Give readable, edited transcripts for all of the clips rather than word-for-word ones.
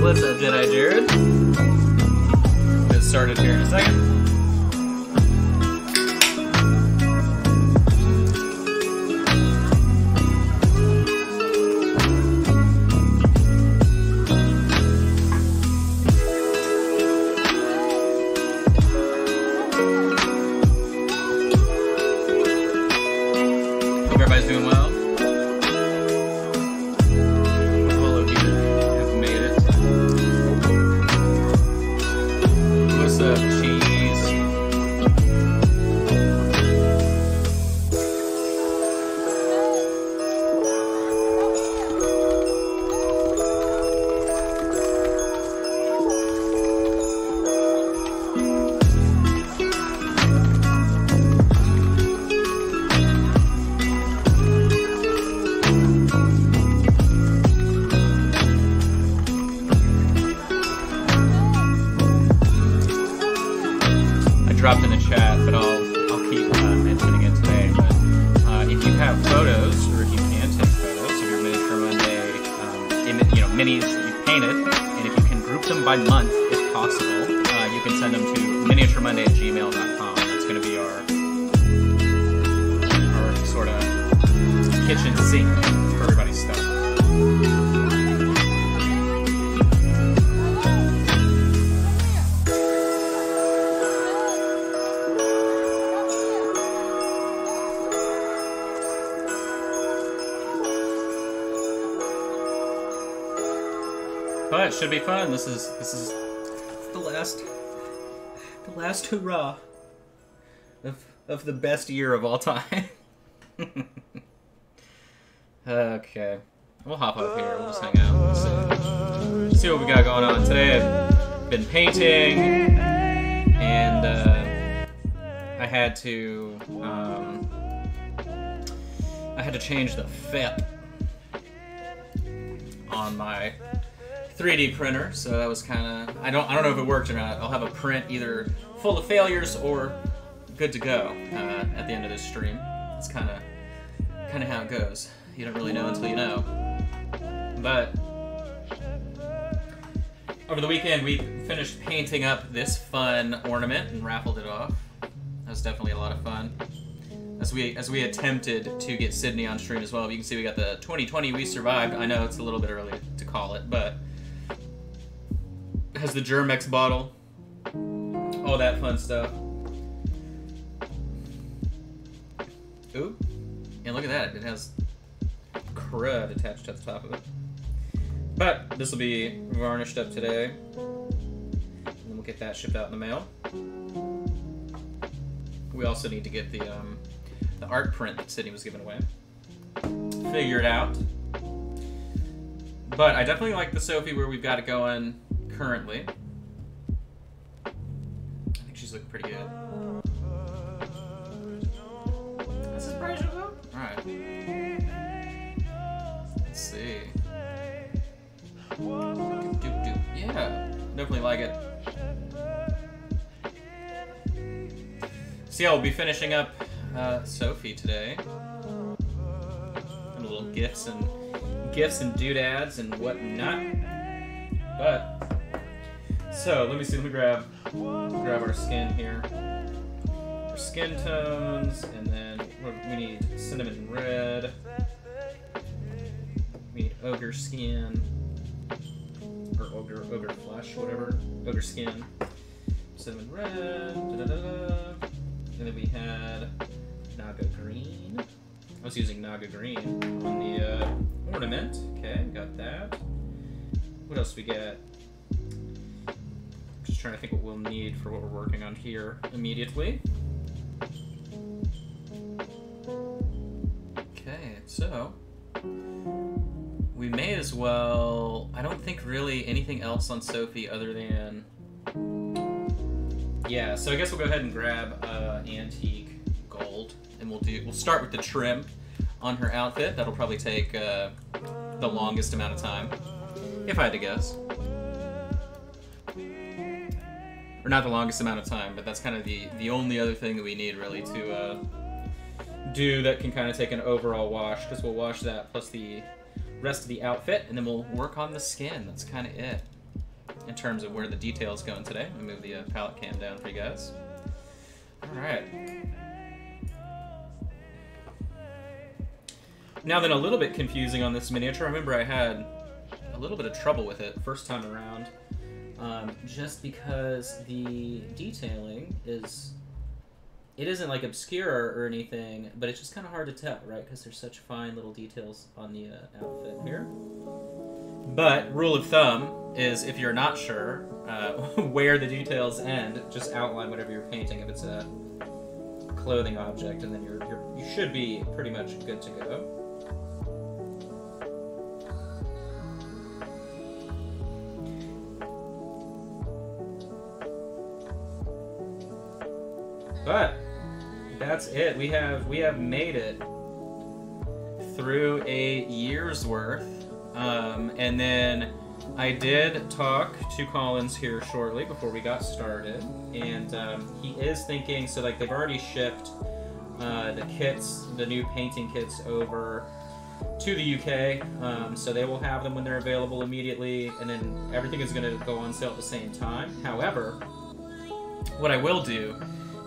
What's up, Jedi Jared? Get started here in a second. Hope everybody's doing well. All of you have made it. What's up, cheese? Dropped in the chat, but I'll keep mentioning it today. But if you have photos, or if you can take photos of your Miniature Monday, minis that you've painted, and if you can group them by month, if possible, you can send them to miniaturemonday@gmail.com. That's going to be our sort of kitchen sink for everybody's stuff. But it should be fun. This is the last hurrah of the best year of all time. Okay, we'll hop up here. We'll just hang out. We'll see what we got going on today. I've been painting, and I had to change the FEP on my 3D printer, so that was kind of, I don't know if it worked or not. I'll have a print either full of failures or good to go at the end of this stream. It's kind of how it goes. You don't really know until you know. But over the weekend we finished painting up this fun ornament and raffled it off. That was definitely a lot of fun. As we attempted to get Sydney on stream as well. You can see we got the 2020 We Survived. I know it's a little bit early to call it, but it has the Germex bottle, all that fun stuff. Ooh, and look at that, it has crud attached at the top of it. But this will be varnished up today, and then we'll get that shipped out in the mail. We also need to get the art print that Sydney was giving away figured out. But I definitely like the Sophie where we've got it going currently. I think she's looking pretty good. This is pretty good. Alright. Let's see. Yeah, definitely like it. So yeah, we'll be finishing up Sophie today. And little gifts and doodads and whatnot. But so let me see. Let me grab our skin here. Our skin tones, and then we need cinnamon red. We need ogre skin, or ogre flesh, whatever. Ogre skin, cinnamon red. And then we had Naga green. I was using Naga green on the ornament. Okay, got that. What else we got? Just trying to think what we'll need for what we're working on here immediately. Okay, so we may as well. I don't think really anything else on Sophie other than. Yeah, so I guess we'll go ahead and grab antique gold, and we'll start with the trim on her outfit. That'll probably take the longest amount of time, if I had to guess. Or not the longest amount of time, but that's kind of the only other thing that we need really to do that can kind of take an overall wash, because we'll wash that plus the rest of the outfit, and then we'll work on the skin. That's kind of it. in terms of where the detail's going today. Let me move the palette cam down for you guys. All right. Now then, a little bit confusing on this miniature. I remember I had a little bit of trouble with it first time around, just because the detailing it isn't like obscure or anything, but it's just kind of hard to tell, right? Because there's such fine little details on the outfit here. But rule of thumb is, if you're not sure where the details end, just outline whatever you're painting if it's a clothing object, and then you should be pretty much good to go. But that's it. We have made it through a year's worth, and then I did talk to Collins here shortly before we got started, and he is thinking, so like they've already shipped the kits, the new painting kits, over to the UK, so they will have them when they're available immediately, and then everything is going to go on sale at the same time. However, what I will do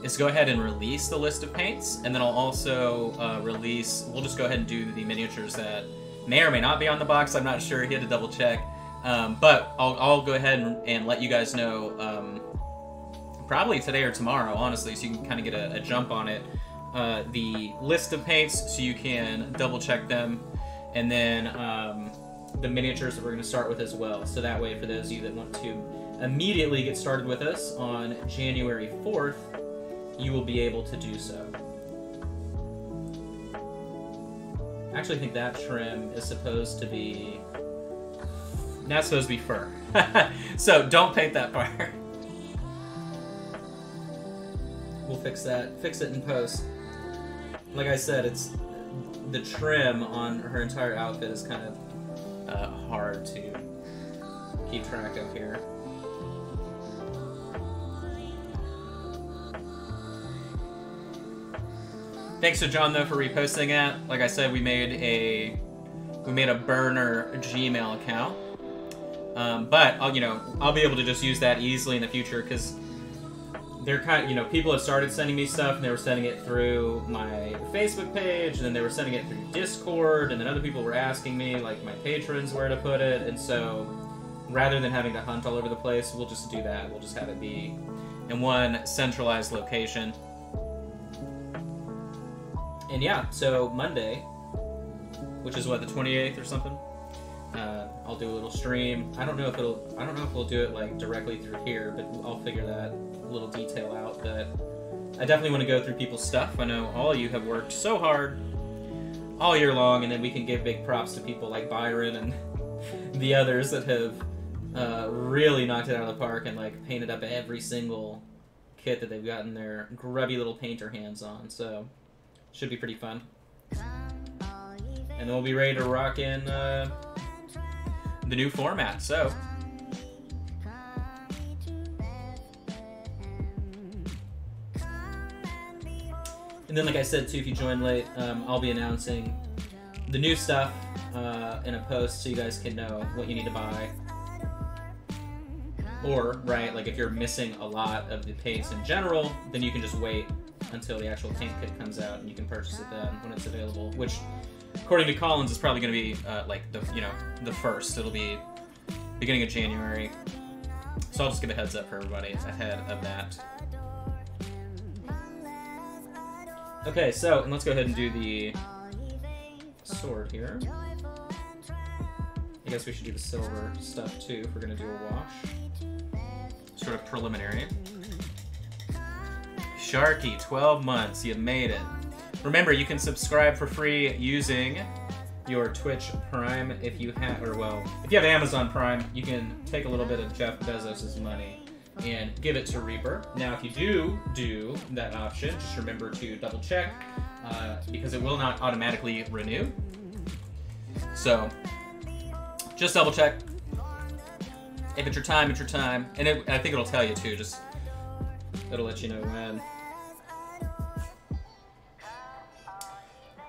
is go ahead and release the list of paints, and then I'll also we'll just go ahead and do the miniatures that may or may not be on the box. I'm not sure, he had to double check. But I'll go ahead and let you guys know probably today or tomorrow, honestly, so you can kind of get a jump on it. The list of paints, so you can double check them, and then the miniatures that we're going to start with as well. So that way, for those of you that want to immediately get started with us on January 4th, you will be able to do so. I actually think that trim is supposed to be... That's supposed to be fur. So don't paint that part. We'll fix that. Fix it in post. Like I said, it's the trim on her entire outfit is kind of hard to keep track of here. Thanks to John, though, for reposting that. Like I said, we made a burner Gmail account, but I'll be able to just use that easily in the future, because they're kind of, people have started sending me stuff, and they were sending it through my Facebook page, and then they were sending it through Discord, and then other people were asking me, like my patrons, where to put it, and so rather than having to hunt all over the place, we'll just do that. We'll just have it be in one centralized location. And yeah, so Monday, which is what, the 28th or something, I'll do a little stream. I don't know if we'll do it like directly through here, but I'll figure that little detail out. But I definitely want to go through people's stuff. I know all of you have worked so hard all year long, and then we can give big props to people like Byron and the others that have really knocked it out of the park and like painted up every single kit that they've gotten their grubby little painter hands on. So should be pretty fun. And then we'll be ready to rock in the new format. So and then, like I said too, if you join late, I'll be announcing the new stuff in a post, so you guys can know what you need to buy. Or, right, like if you're missing a lot of the paints in general, then you can just wait until the actual paint kit comes out, and you can purchase it then when it's available. Which, according to Collins, is probably going to be like the first. It'll be beginning of January. So I'll just give a heads up for everybody ahead of that. Okay, so and let's go ahead and do the sword here. I guess we should do the silver stuff too if we're going to do a wash. Sort of preliminary. Sharky, 12 months, you made it. Remember, you can subscribe for free using your Twitch Prime if you have, if you have Amazon Prime, you can take a little bit of Jeff Bezos' money and give it to Reaper. Now, if you do that option, just remember to double check because it will not automatically renew. So, just double check. If it's your time, it's your time. And I think it'll tell you too, it'll let you know when.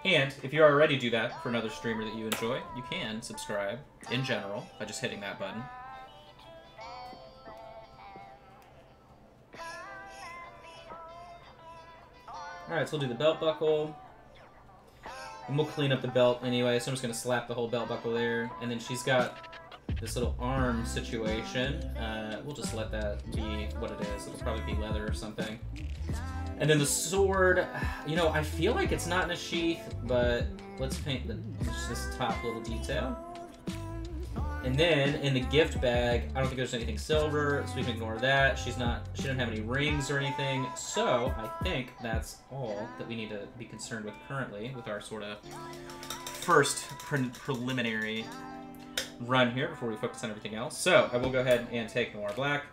And if you already do that for another streamer that you enjoy, you can subscribe in general by just hitting that button. Alright, so we'll do the belt buckle. And we'll clean up the belt anyway, so I'm just going to slap the whole belt buckle there. And then she's got this little arm situation. We'll just let that be what it is. It'll probably be leather or something. And then the sword, you know, I feel like it's not in a sheath, but let's paint this top little detail. And then in the gift bag, I don't think there's anything silver, so we can ignore that. She doesn't have any rings or anything, so I think that's all that we need to be concerned with currently with our sort of first preliminary run here before we focus on everything else. So I will go ahead and take Noir Black.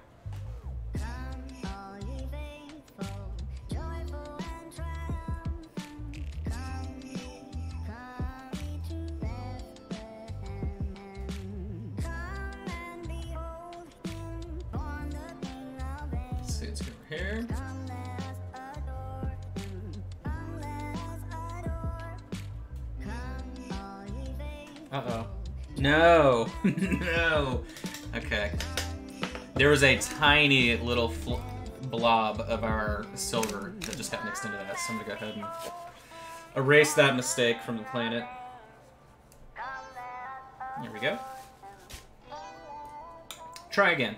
Here. Uh-oh. No! No! Okay. There was a tiny little blob of our silver that just got mixed into that, so I'm gonna go ahead and erase that mistake from the planet. There we go. Try again.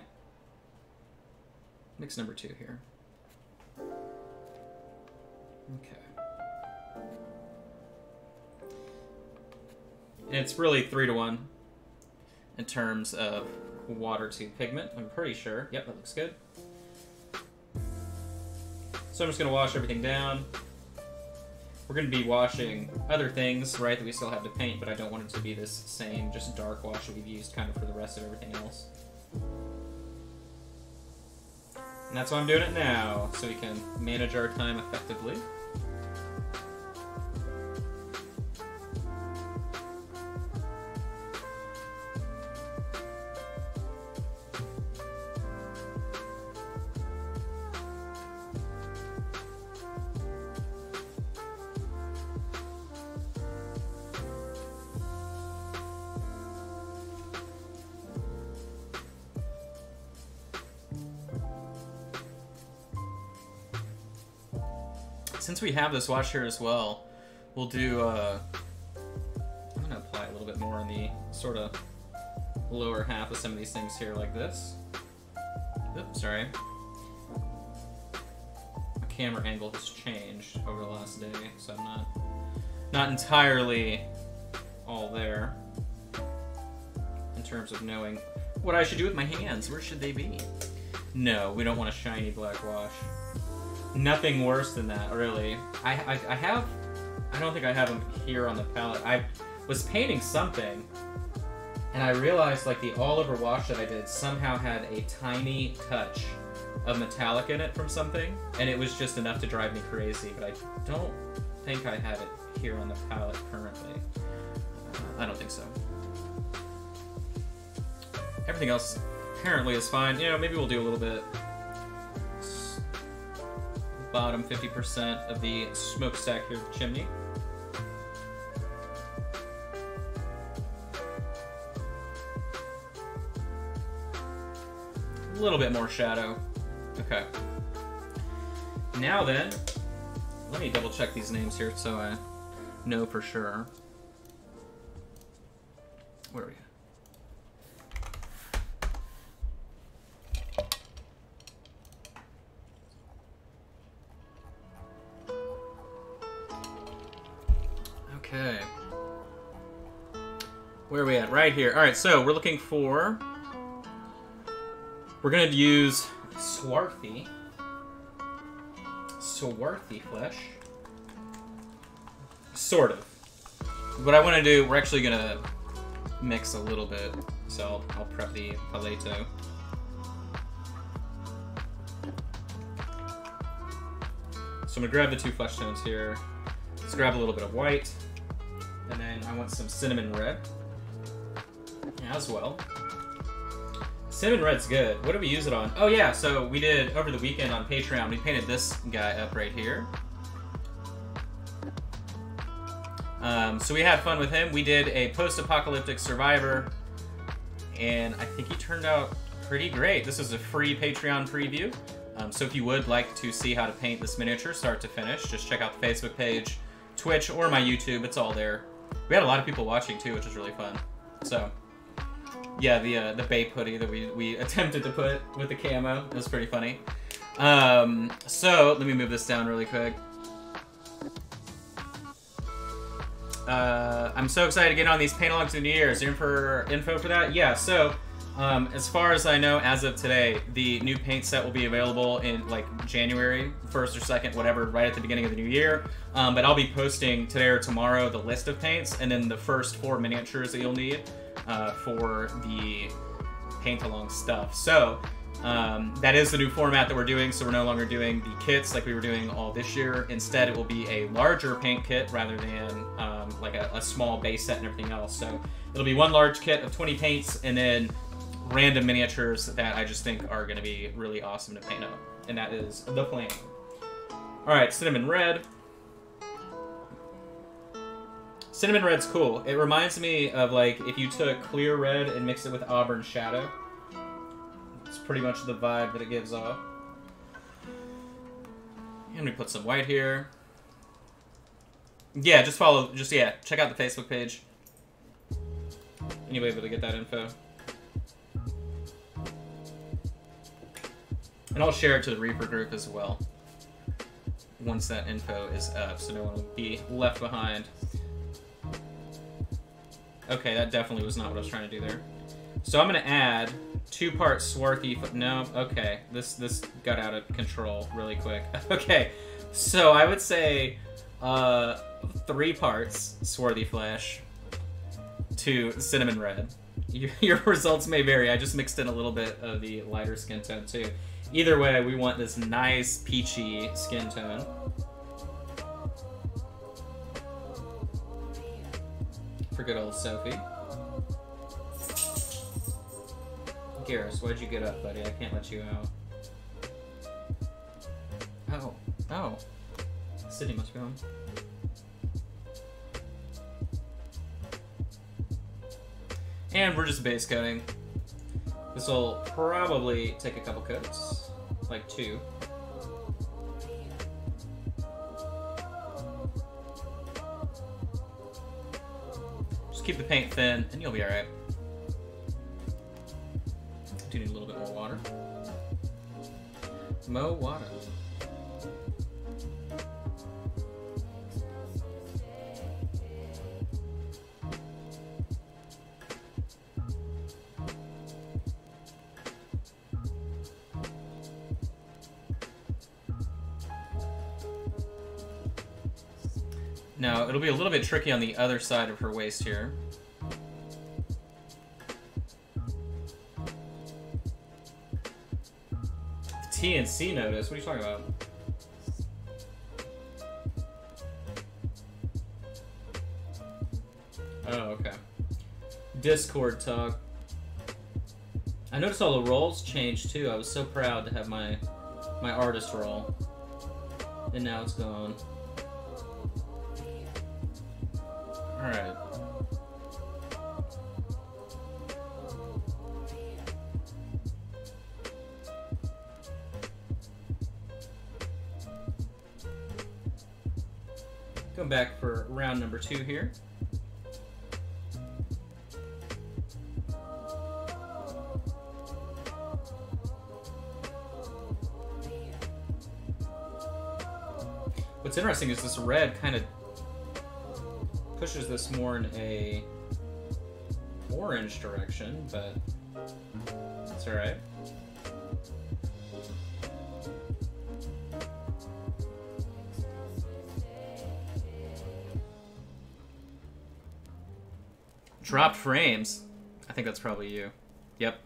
Mix number 2 here. Okay. And it's really 3-to-1 in terms of water to pigment, I'm pretty sure. Yep, that looks good. So I'm just going to wash everything down. We're going to be washing other things, right, that we still have to paint, but I don't want it to be this same, just dark wash that we've used kind of for the rest of everything else. And that's why I'm doing it now, so we can manage our time effectively. Since we have this wash here as well, we'll do, I'm going to apply a little bit more on the sort of lower half of some of these things here like this. Oops, sorry. My camera angle has changed over the last day, so I'm not entirely all there in terms of knowing what I should do with my hands. Where should they be? No, we don't want a shiny black wash. Nothing worse than that, really. I don't think I have them here on the palette. I was painting something, and I realized like the all-over wash that I did somehow had a tiny touch of metallic in it from something, and it was just enough to drive me crazy, but I don't think I have it here on the palette currently. I don't think so. Everything else apparently is fine. You know, maybe we'll do a little bit bottom 50% of the smokestack here, the chimney. A little bit more shadow. Okay. Now then, let me double check these names here so I know for sure. Where are we? Okay. Where are we at? Right here. Alright, so we're looking for... We're going to use swarthy flesh. Sort of. What I want to do, we're actually going to mix a little bit. So I'll prep the paleto. So I'm going to grab the 2 flesh tones here. Let's grab a little bit of white. And then I want some cinnamon red as well. Cinnamon red's good. What do we use it on? Oh yeah, so we did, over the weekend on Patreon, we painted this guy up right here. So we had fun with him. We did a post-apocalyptic survivor, and I think he turned out pretty great. This is a free Patreon preview. So if you would like to see how to paint this miniature start to finish, just check out the Facebook page, Twitch, or my YouTube. It's all there. We had a lot of people watching too, which was really fun. So yeah, the Bape hoodie that we attempted to put with the camo, it was pretty funny. So let me move this down really quick. I'm so excited to get on these paint-alongs in the New Year. Is there info for that? Yeah, so as far as I know, as of today, the new paint set will be available in like January 1st or 2nd, whatever, right at the beginning of the new year. But I'll be posting today or tomorrow the list of paints and then the first 4 miniatures that you'll need for the paint-along stuff. So that is the new format that we're doing, so we're no longer doing the kits like we were doing all this year. Instead, it will be a larger paint kit rather than like a small base set and everything else. So it'll be one large kit of 20 paints and then random miniatures that I just think are going to be really awesome to paint up. And that is the plan. Alright, cinnamon red. Cinnamon red's cool. It reminds me of like if you took clear red and mixed it with auburn shadow. It's pretty much the vibe that it gives off. And we put some white here. Yeah, check out the Facebook page. And you'll be able to get that info. And I'll share it to the Reaper group as well. Once that info is up, so no one will be left behind. Okay, that definitely was not what I was trying to do there. So I'm gonna add 2-part swarthy. No, okay, this got out of control really quick. Okay, so I would say 3 parts swarthy flesh to cinnamon red. Your results may vary. I just mixed in a little bit of the lighter skin tone too. Either way, we want this nice peachy skin tone. For good old Sophie. Garrus, why'd you get up, buddy? I can't let you out. Oh. Sydney must be home. And we're just base coating. This will probably take a couple coats, like 2. Just keep the paint thin, and you'll be alright. Do need a little bit more water. Mo water. Now, it'll be a little bit tricky on the other side of her waist here. TNC notice? What are you talking about? Oh, okay. Discord talk. I noticed all the roles changed too. I was so proud to have my artist role. And now it's gone. Alright. Going back for round number 2 here. What's interesting is this red kind of pushes this more in a orange direction, but it's alright. Dropped frames. I think that's probably you. Yep.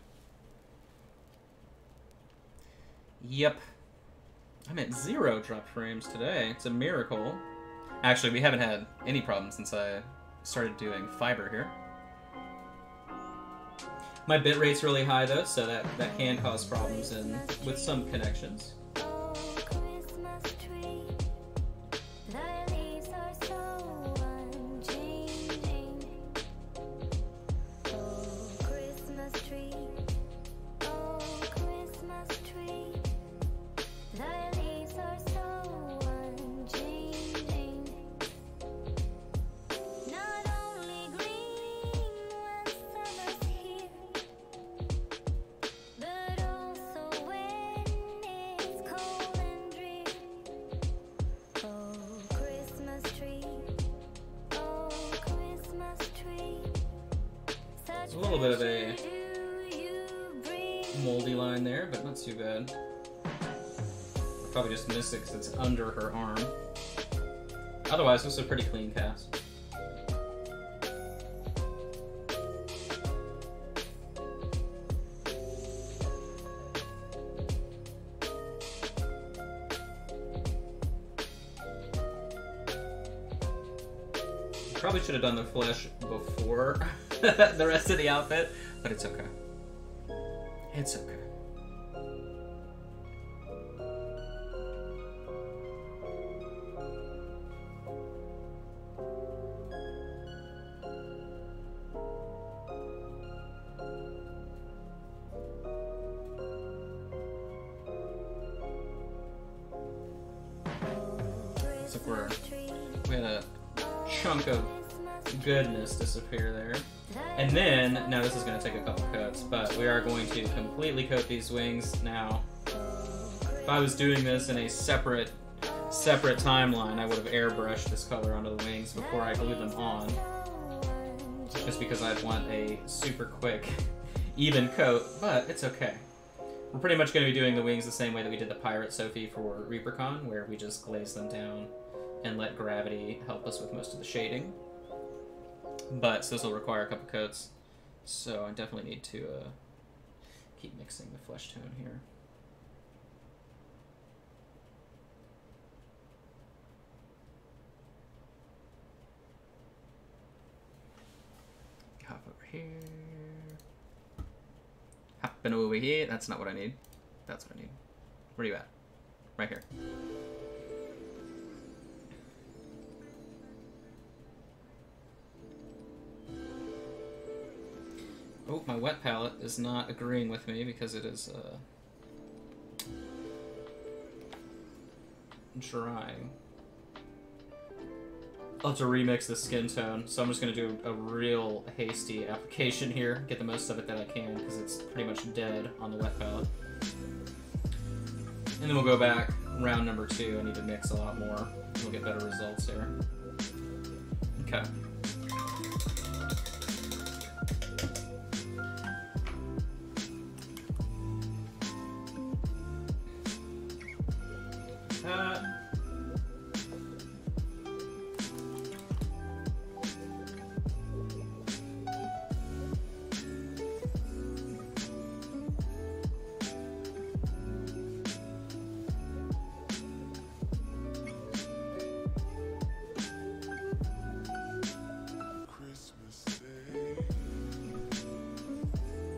Yep. I'm at 0 dropped frames today. It's a miracle. Actually, we haven't had any problems since I started doing fiber here. My bitrate's really high though, so that can cause problems with some connections. A little bit of a moldy line there, but not too bad. Probably just missed it because it's under her arm. Otherwise, this is a pretty clean cast. Probably should have done the flesh before the rest of the outfit, but it's okay. It's okay. So we had a chunk of goodness disappear there. And then, now this is going to take a couple coats, but we are going to completely coat these wings now. If I was doing this in a separate timeline, I would have airbrushed this color onto the wings before I glued them on. Just because I'd want a super quick, even coat, but it's okay. We're pretty much going to be doing the wings the same way that we did the Pirate Sophie for ReaperCon, where we just glaze them down and let gravity help us with most of the shading. But so this will require a couple coats, so I definitely need to keep mixing the flesh tone here. Hop over here. Hopping over here. That's not what I need. That's what I need. Where are you at? Right here. Oh, my wet palette is not agreeing with me because it is drying. I'll have to remix the skin tone, so I'm just going to do a real hasty application here, get the most of it that I can, because it's pretty much dead on the wet palette. And then we'll go back, round number 2, I need to mix a lot more, and we'll get better results here. Okay.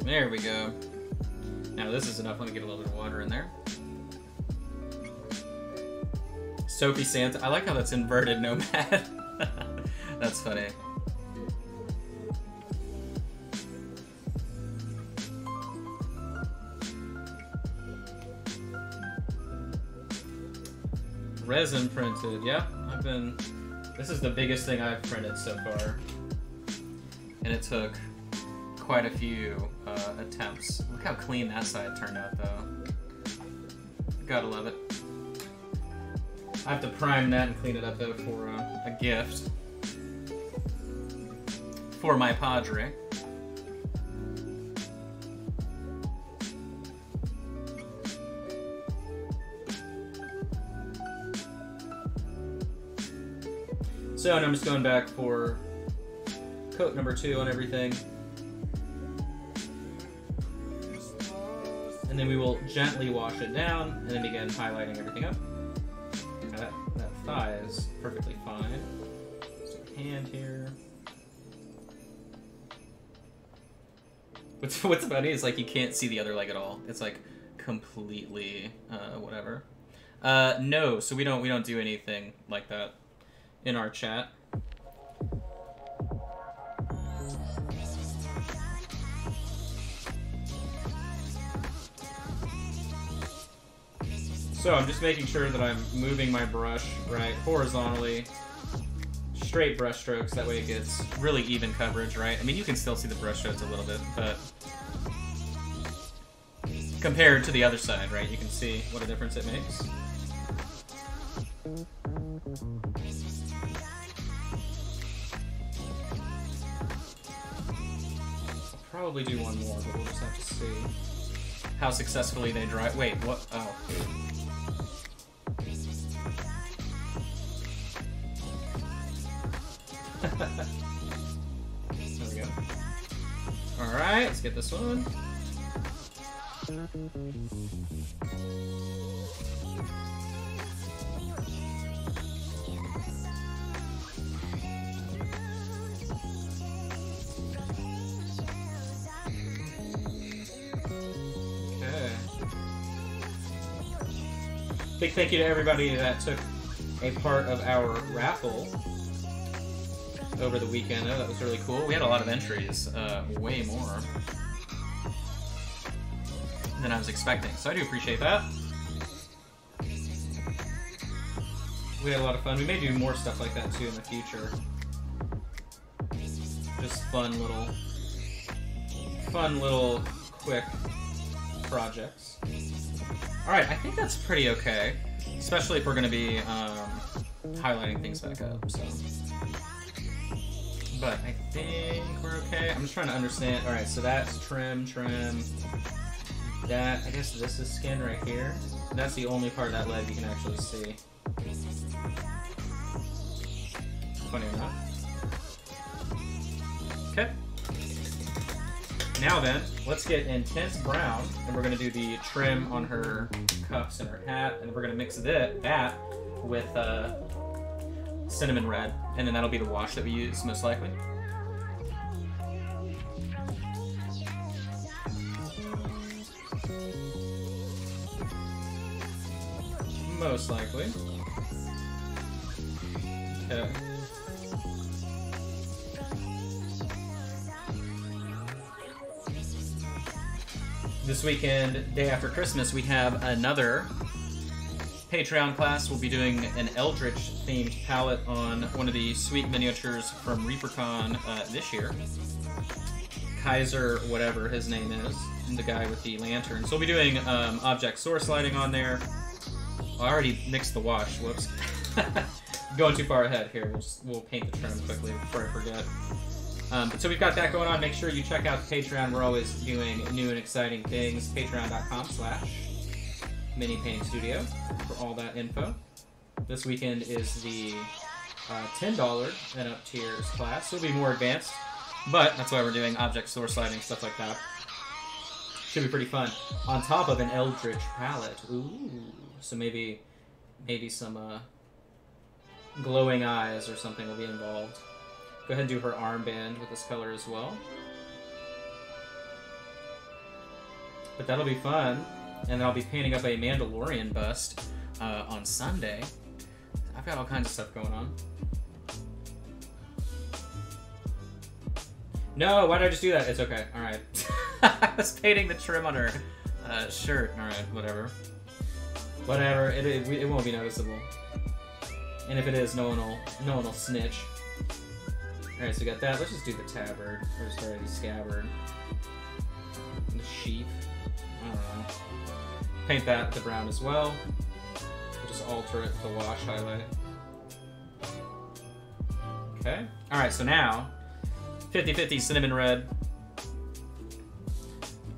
There we go. Now this is enough. Let me get a little bit of water in there. Sophie Santa. I like how that's inverted nomad. That's funny. Resin printed. Yeah, this is the biggest thing I've printed so far. And it took quite a few attempts. Look how clean that side turned out, though. Gotta love it. I have to prime that and clean it up, though, for a gift for my padre. So, and I'm just going back for coat number 2 on everything. And then we will gently wash it down and then begin highlighting everything up. Now that thigh is perfectly fine. Just a hand here. What's funny is like you can't see the other leg at all. It's like completely whatever. No, so we don't do anything like that in our chat. So I'm just making sure that I'm moving my brush right horizontally, straight brush strokes, that way it gets really even coverage, right? I mean, you can still see the brush strokes a little bit, but compared to the other side, right, you can see what a difference it makes. probably do one more, but we'll just have to see how successfully they dry. Wait, what? Oh. There we go. Alright, let's get this one. Big thank you to everybody that took a part of our raffle over the weekend. Oh, that was really cool. We had a lot of entries, way more than I was expecting, so I do appreciate that. We had a lot of fun. We may do more stuff like that too in the future. Just fun little quick projects. Alright, I think that's pretty okay. Especially if we're going to be highlighting things back up, so. But I think we're okay. I'm just trying to understand. Alright, so that's trim. That, I guess this is skin right here. That's the only part of that leg you can actually see. Funny enough. Okay. Now then, let's get intense brown, and we're going to do the trim on her cuffs and her hat, and we're going to mix that with cinnamon red, and then that'll be the wash that we use, most likely. Most likely. Okay. This weekend, day after Christmas, we have another Patreon class. We'll be doing an Eldritch-themed palette on one of the sweet miniatures from ReaperCon this year. Kaiser, whatever his name is, the guy with the lantern. So we'll be doing object source lighting on there. I already mixed the wash. Whoops. Going too far ahead here. We'll paint the trim quickly before I forget. So we've got that going on. Make sure you check out the Patreon. We're always doing new and exciting things. Patreon.com/Mini Painting Studio for all that info. This weekend is the $10 and up tiers class. It'll be more advanced, but that's why we're doing object source lighting, stuff like that. Should be pretty fun. On top of an Eldritch palette. Ooh. So maybe some glowing eyes or something will be involved. Go ahead and do her armband with this color as well. But that'll be fun. And then I'll be painting up a Mandalorian bust on Sunday. I've got all kinds of stuff going on. No, why did I just do that? It's okay. Alright. I was painting the trim on her shirt. Alright, whatever. Whatever. It won't be noticeable. And if it is, no one will snitch. Alright, so we got that. Let's just do the tabard. Or sorry, the scabbard. And the sheath. I don't know. Paint that the brown as well. We'll just alter it to wash highlight. Okay. Alright, so now 50-50 cinnamon red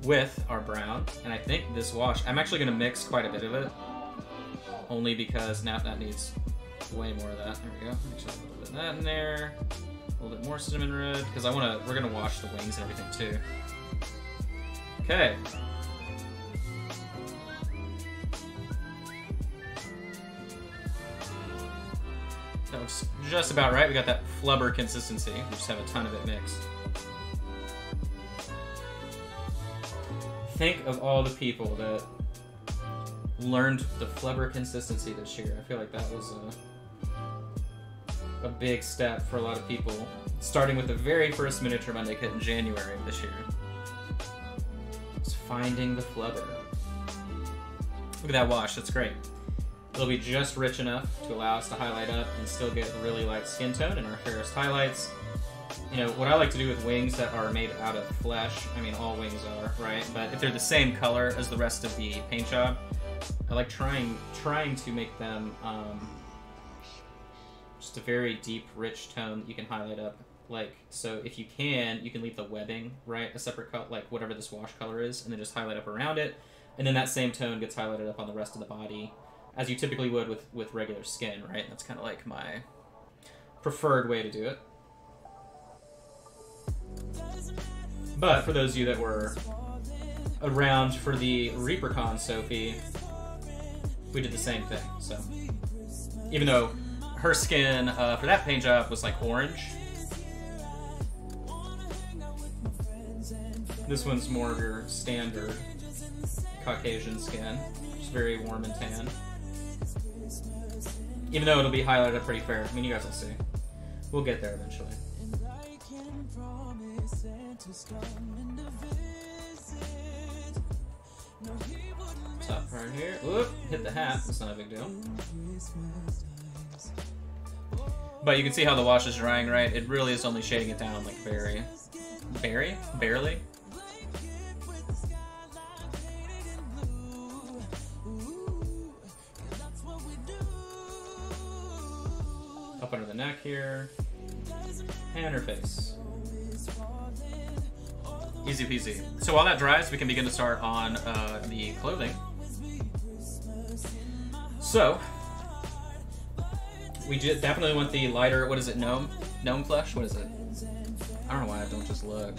with our brown. And I think this wash, I'm actually going to mix quite a bit of it. Only because now that needs way more of that. There we go. Make sure a little bit of that in there. A little bit more cinnamon red, because we're gonna wash the wings and everything too. Okay. That looks just about right. We got that flubber consistency. We just have a ton of it mixed. Think of all the people that learned the flubber consistency this year. I feel like that was a big step for a lot of people, starting with the very first Miniature Monday kit in January of this year. It's finding the flubber. Look at that wash, that's great. It'll be just rich enough to allow us to highlight up and still get really light skin tone in our fairest highlights. You know, what I like to do with wings that are made out of flesh, I mean all wings are, right? But if they're the same color as the rest of the paint job, I like trying to make them just a very deep, rich tone that you can highlight up Like, so if you can leave the webbing, right, a separate color, like whatever this wash color is, and then just highlight up around it, and then that same tone gets highlighted up on the rest of the body, as you typically would with regular skin, right? That's kind of like my preferred way to do it. But for those of you that were around for the ReaperCon Sophie, we did the same thing. So even though her skin for that paint job was like orange, this one's more of your standard Caucasian skin, which is very warm and tan. Even though it'll be highlighted pretty fair. I mean, you guys will see. We'll get there eventually. Top right here. Whoop, hit the hat. That's not a big deal. But you can see how the wash is drying, right? It really is only shading it down like barely. Up under the neck here. And her face. Easy peasy. So while that dries, we can begin to start on the clothing. So, we definitely want the lighter, what is it, gnome? Gnome flesh? What is it? I don't know why I don't just look.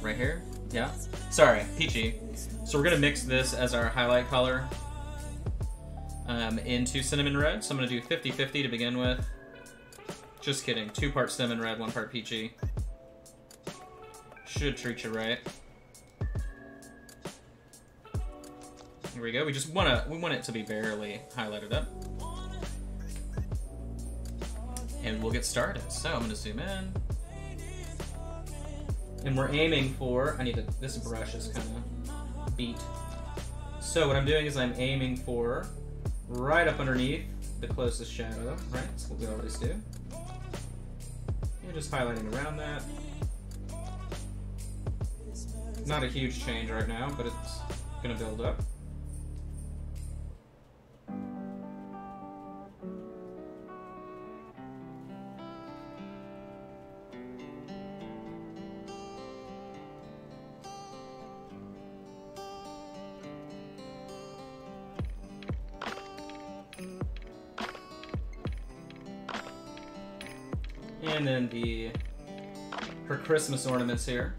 Right here? Yeah? Sorry, peachy. So we're gonna mix this as our highlight color into cinnamon red. So I'm gonna do 50-50 to begin with. Just kidding, 2 parts cinnamon red, 1 part peachy. Should treat you right. Here we go. We want it to be barely highlighted up. And we'll get started. So I'm gonna zoom in. And we're aiming for, this brush is kind of beat. So what I'm doing is I'm aiming for right up underneath the closest shadow, right? That's what we always do. And just highlighting around that. Not a huge change right now, but it's gonna build up. And then her Christmas ornaments here.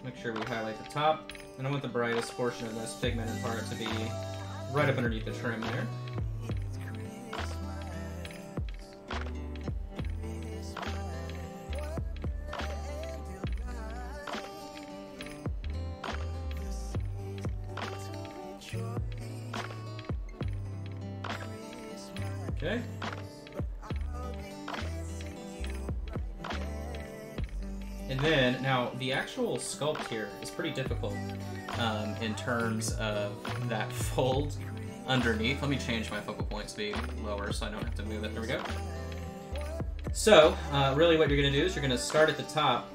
Make sure we highlight the top. And I want the brightest portion of this pigmented part to be right up underneath the trim there. Okay. And then, now, the actual sculpt here is pretty difficult in terms of that fold underneath. Let me change my focal point to be lower so I don't have to move it. There we go. So, really what you're going to do is you're going to start at the top,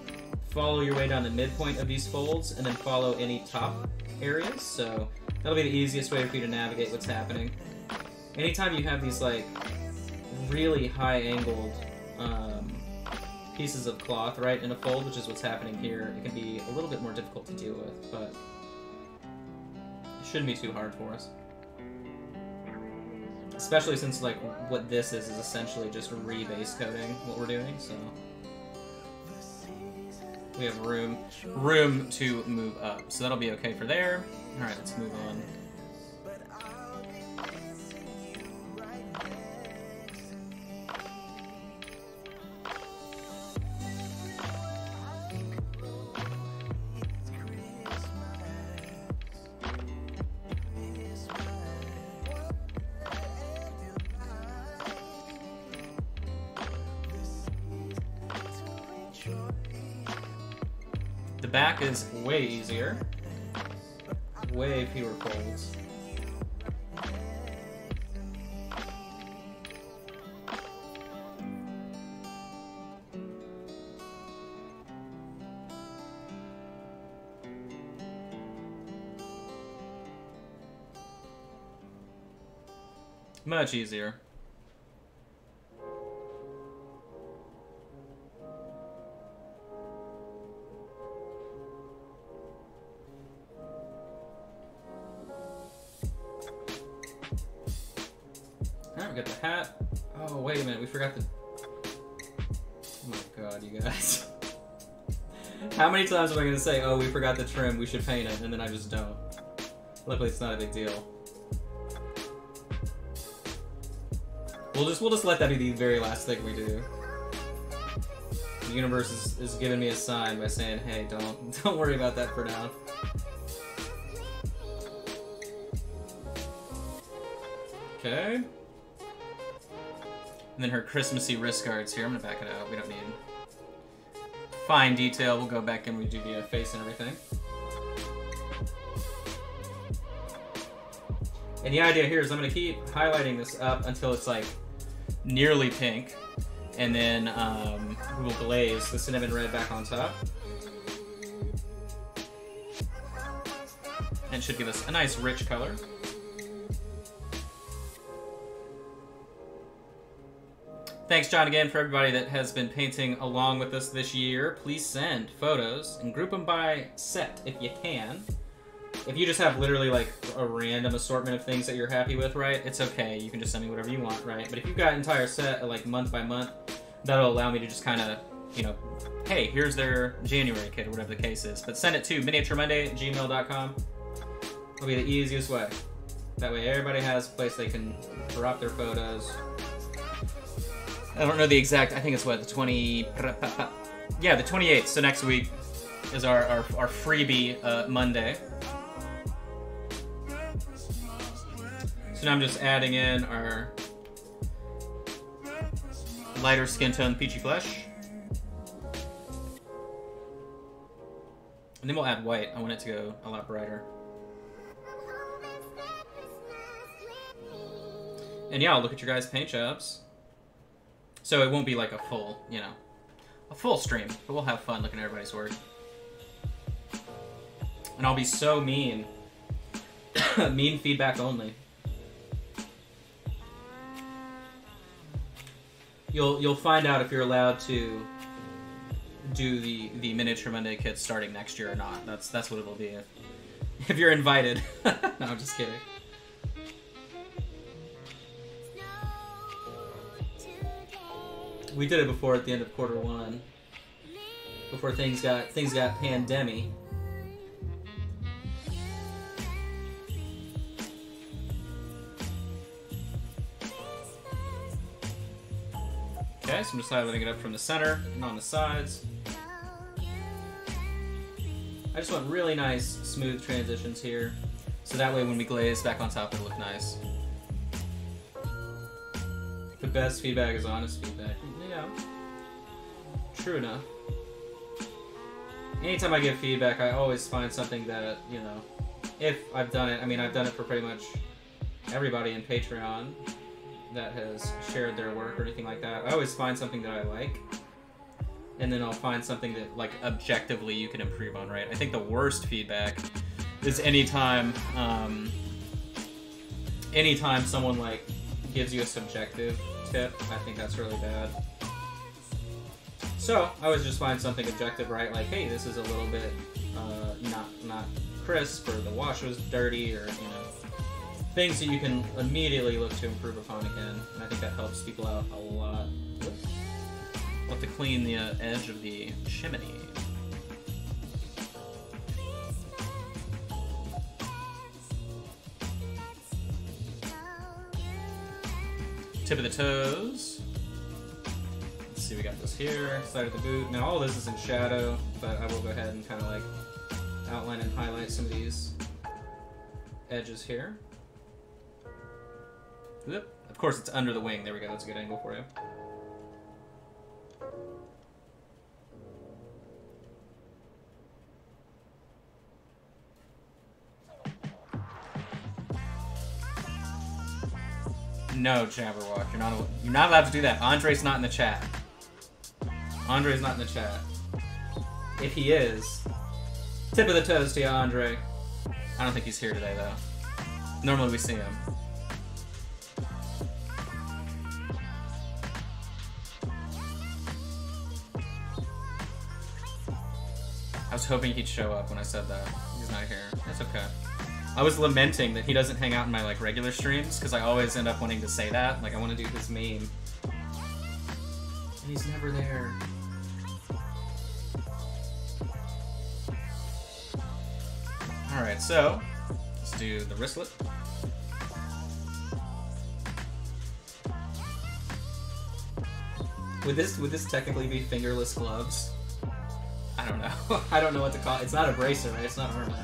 follow your way down the midpoint of these folds, and then follow any top areas. So, that'll be the easiest way for you to navigate what's happening. Anytime you have these, like, really high-angled pieces of cloth right in a fold, which is what's happening here, it can be a little bit more difficult to deal with, but it shouldn't be too hard for us. Especially since, like, what this is essentially just rebase coating what we're doing, so we have room to move up. So that'll be okay for there. Alright, let's move on. The back is way easier, way fewer folds. Much easier. got the hat. Oh, wait a minute, we forgot the... Oh my god, you guys. How many times am I gonna say, oh, we forgot the trim, we should paint it, and then I just don't. Luckily, it's not a big deal. We'll just let that be the very last thing we do. The universe is giving me a sign by saying, hey, don't worry about that for now. Okay. And then her Christmassy wrist guards here. I'm gonna back it out. We don't need fine detail. We'll go back and we do the face and everything. And the idea here is I'm gonna keep highlighting this up until it's like nearly pink, and then we will glaze the cinnamon red back on top. And it should give us a nice rich color. Thanks, John, again, for everybody that has been painting along with us this year. Please send photos and group them by set if you can. If you just have literally like a random assortment of things that you're happy with, right, it's okay. You can just send me whatever you want, right? But if you've got an entire set like month by month, that'll allow me to just kind of, you know, hey, here's their January kit or whatever the case is. But send it to miniaturemonday@gmail.com. It'll be the easiest way. That way everybody has a place they can drop their photos. I don't know the exact, I think it's what, the 20... Yeah, the 28th, so next week is our freebie Monday. So now I'm just adding in our lighter skin tone peachy flesh. And then we'll add white. I want it to go a lot brighter. And yeah, I'll look at your guys' paint jobs. So it won't be like a full, you know, a full stream, but we'll have fun looking at everybody's work. And I'll be so mean. Mean feedback only. You'll find out if you're allowed to do the Miniature Monday kits starting next year or not. That's what it'll be if you're invited. No, I'm just kidding. We did it before at the end of Q1, before things got pandemic. Okay, so I'm just highlighting it up from the center and on the sides. I just want really nice, smooth transitions here, so that way when we glaze back on top, it'll look nice. The best feedback is honest feedback. Yeah, true enough. Anytime I give feedback, I always find something that, you know, if I've done it, I mean, I've done it for pretty much everybody in Patreon that has shared their work or anything like that. I always find something that I like, and then I'll find something that, like, objectively you can improve on, right? I think the worst feedback is anytime someone, like, gives you a subjective tip. I think that's really bad. So I always just find something objective, right? Like, hey, this is a little bit not crisp, or the wash was dirty, or, you know, things that you can immediately look to improve upon again. And I think that helps people out a lot. I'll have to clean the edge of the chimney. Tip of the toes. Let's see, we got this here, side of the boot. Now all this is in shadow, but I will go ahead and kind of like outline and highlight some of these edges here. Whoop. Of course it's under the wing, there we go, that's a good angle for you. No, Jabberwock, you're not allowed to do that. Andre's not in the chat. Andre's not in the chat. If he is, tip of the toes to you, Andre. I don't think he's here today, though. Normally we see him. I was hoping he'd show up when I said that. He's not here. That's okay. I was lamenting that he doesn't hang out in my like regular streams because I always end up wanting to say that. Like I want to do his meme. And he's never there. Alright, so let's do the wristlet. Would this technically be fingerless gloves? I don't know. I don't know what to call it. It's not a bracer, right? It's not armor.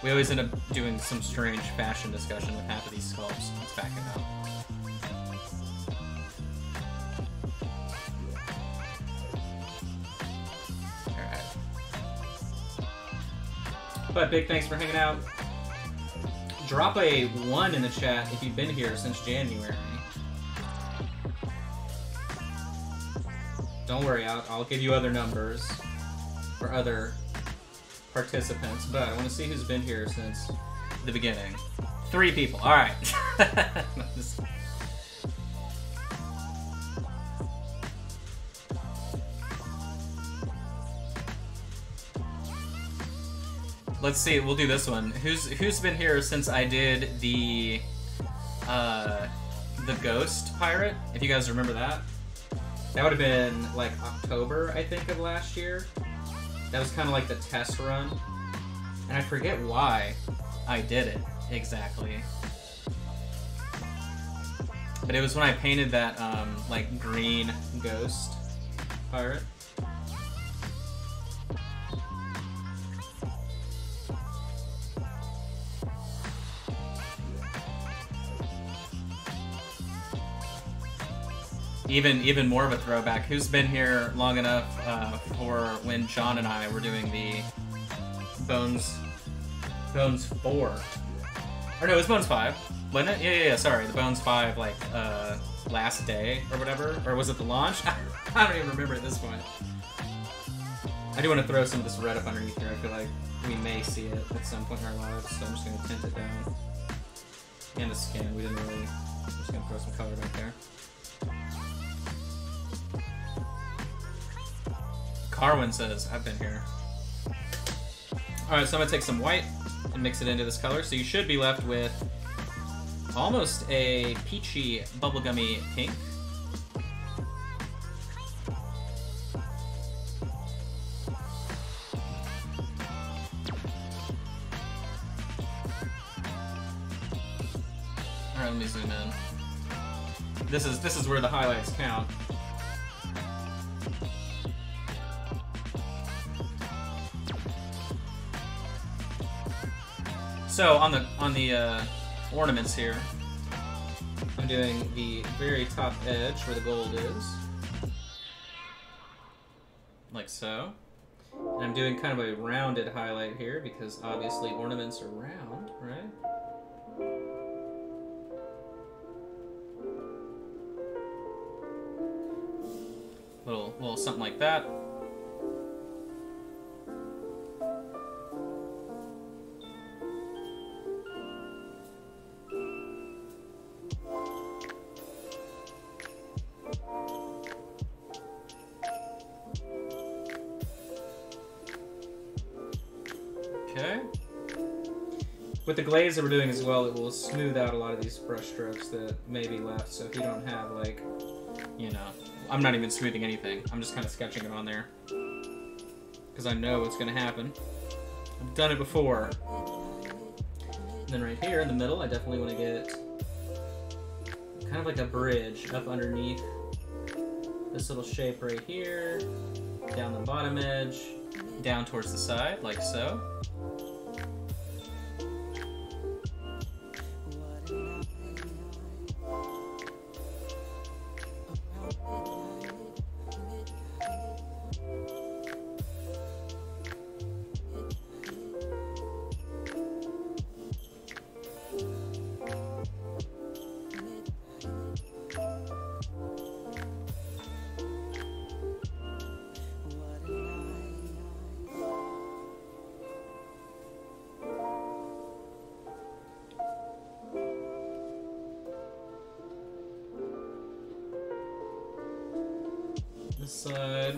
We always end up doing some strange fashion discussion with half of these sculpts. Let's back it up. Alright. But big thanks for hanging out. Drop a 1 in the chat if you've been here since January. Don't worry, I'll give you other numbers for other participants, but I want to see who's been here since the beginning. 3 people. All right. Let's see. We'll do this one. Who's been here since I did the ghost pirate? If you guys remember that. That would have been like October, I think, of last year. That was kind of like the test run. And I forget why I did it exactly. But it was when I painted that like green ghost pirate. Even more of a throwback. Who's been here long enough for when John and I were doing the Bones 4? Or no, it was Bones 5, wasn't it? Yeah, sorry. The Bones 5, like, last day or whatever. Or was it the launch? I don't even remember at this point. I do want to throw some of this red up underneath here. I feel like we may see it at some point in our lives, so I'm just going to tint it down. And the skin. We didn't really... I'm just going to throw some color back there. Carwin says, I've been here. Alright, so I'm going to take some white and mix it into this color. So you should be left with almost a peachy, bubblegummy pink. Alright, let me zoom in. This is where the highlights count. So on the ornaments here, I'm doing the very top edge where the gold is, like so. And I'm doing kind of a rounded highlight here because obviously ornaments are round, right? Little something like that. Okay. With the glaze that we're doing as well, it will smooth out a lot of these brush strokes that may be left. So if you don't have, like, you know, I'm not even smoothing anything. I'm just kind of sketching it on there because I know what's going to happen. I've done it before. And then right here in the middle, I definitely want to get kind of like a bridge up underneath this little shape right here, down the bottom edge, down towards the side, like so. This side.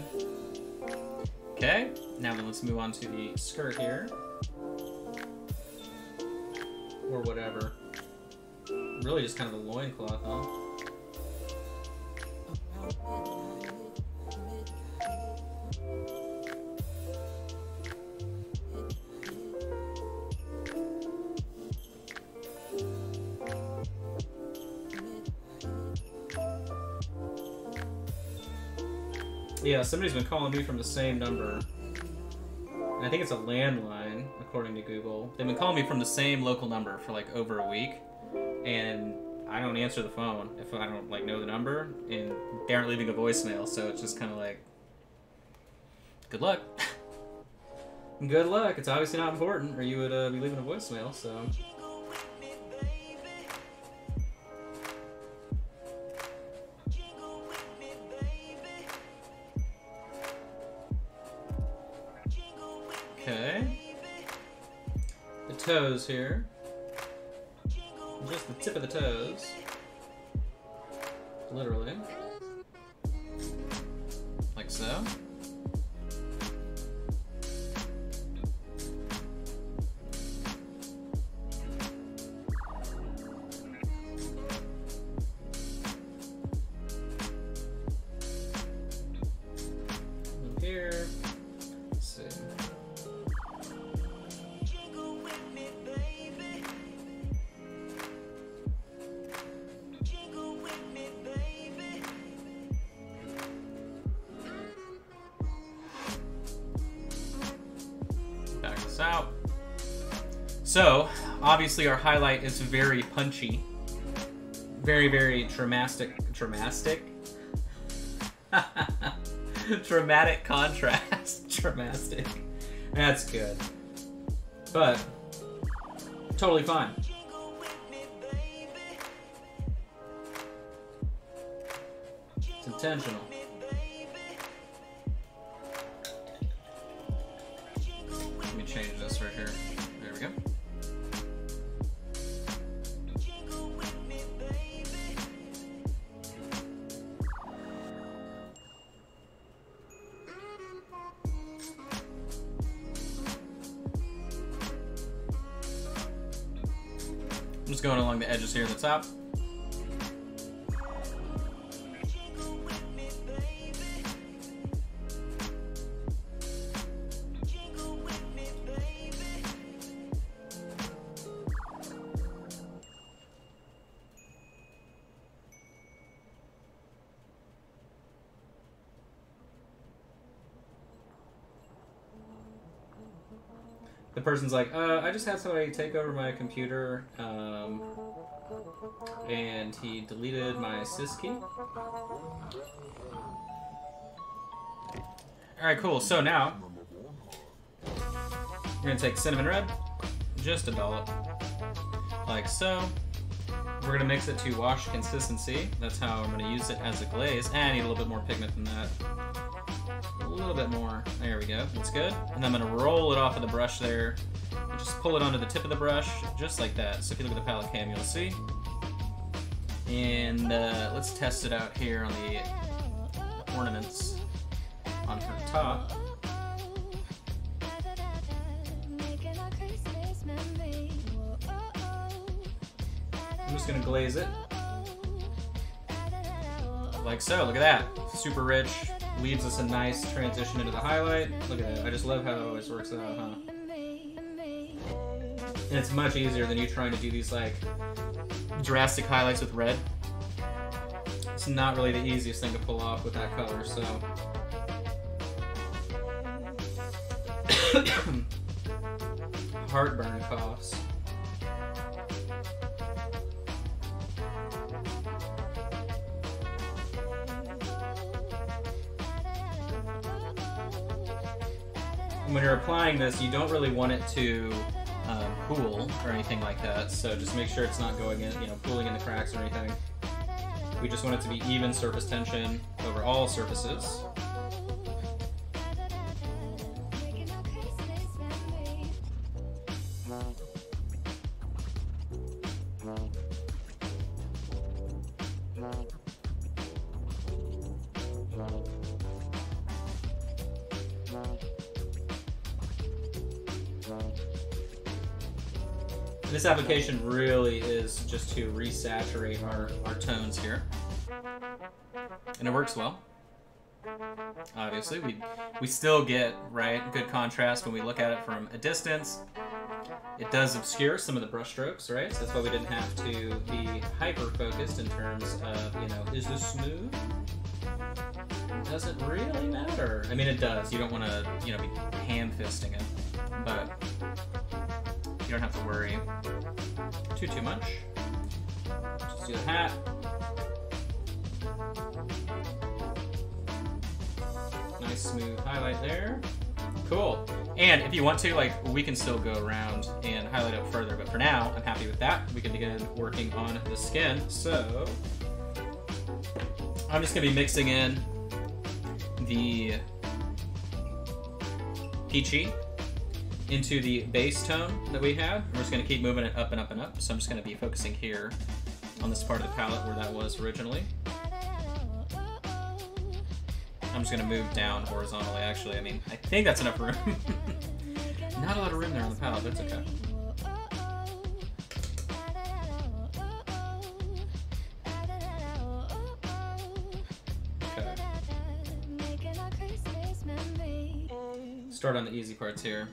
Okay, now then let's move on to the skirt here. Or whatever. Really just kind of a loincloth, huh? Yeah, somebody's been calling me from the same number. And I think it's a landline, according to Google. They've been calling me from the same local number for like over a week. And I don't answer the phone if I don't like know the number. And they aren't leaving a voicemail, so it's just kind of like, good luck. Good luck. It's obviously not important, or you would be leaving a voicemail, so... Okay. The toes here. Just the tip of the toes. Literally. Like so. And here. Let's see. Back this out. So, obviously our highlight is very punchy. Very, very dramatic contrast. Dramatic. That's good. But, totally fine. It's intentional. Let me change this right here. There we go. I'm just going along the edges here at the top. The person's like, I just had somebody take over my computer, and he deleted my sys key. Alright, cool. So now, we're going to take cinnamon red, just a dollop, like so. We're going to mix it to wash consistency. That's how I'm going to use it as a glaze. And I need a little bit more pigment than that. A little bit more. There we go. That's good. And then I'm going to roll it off of the brush there. And just pull it onto the tip of the brush, just like that. So if you look at the palette cam, you'll see. And let's test it out here on the ornaments on her top. I'm just going to glaze it. Like so. Look at that. Super rich. Leaves us a nice transition into the highlight. Look at it. I just love how it always works out, huh? And it's much easier than you trying to do these, like, drastic highlights with red. It's not really the easiest thing to pull off with that color, so... Heartburn coughs. When you're applying this, you don't really want it to pool or anything like that, so just make sure it's not going in, pooling in the cracks or anything. We just want it to be even surface tension over all surfaces. This application really is just to resaturate our tones here. And it works well. Obviously, we still get, right, good contrast when we look at it from a distance. It does obscure some of the brush strokes, right? So that's why we didn't have to be hyper-focused in terms of, you know, is this smooth? It doesn't really matter. I mean, it does. You don't want to, you know, be ham-fisting it. But you don't have to worry too much. Just do the hat. Nice smooth highlight there. Cool. And if you want to, like, we can still go around and highlight up further, but for now, I'm happy with that. We can begin working on the skin. So I'm just gonna be mixing in the peachy into the base tone that we have. We're just gonna keep moving it up and up and up. So I'm just gonna be focusing here on this part of the palette where that was originally. I'm just gonna move down horizontally, actually. I mean, I think that's enough room. Not a lot of room there on the palette, but it's okay. Okay. Start on the easy parts here.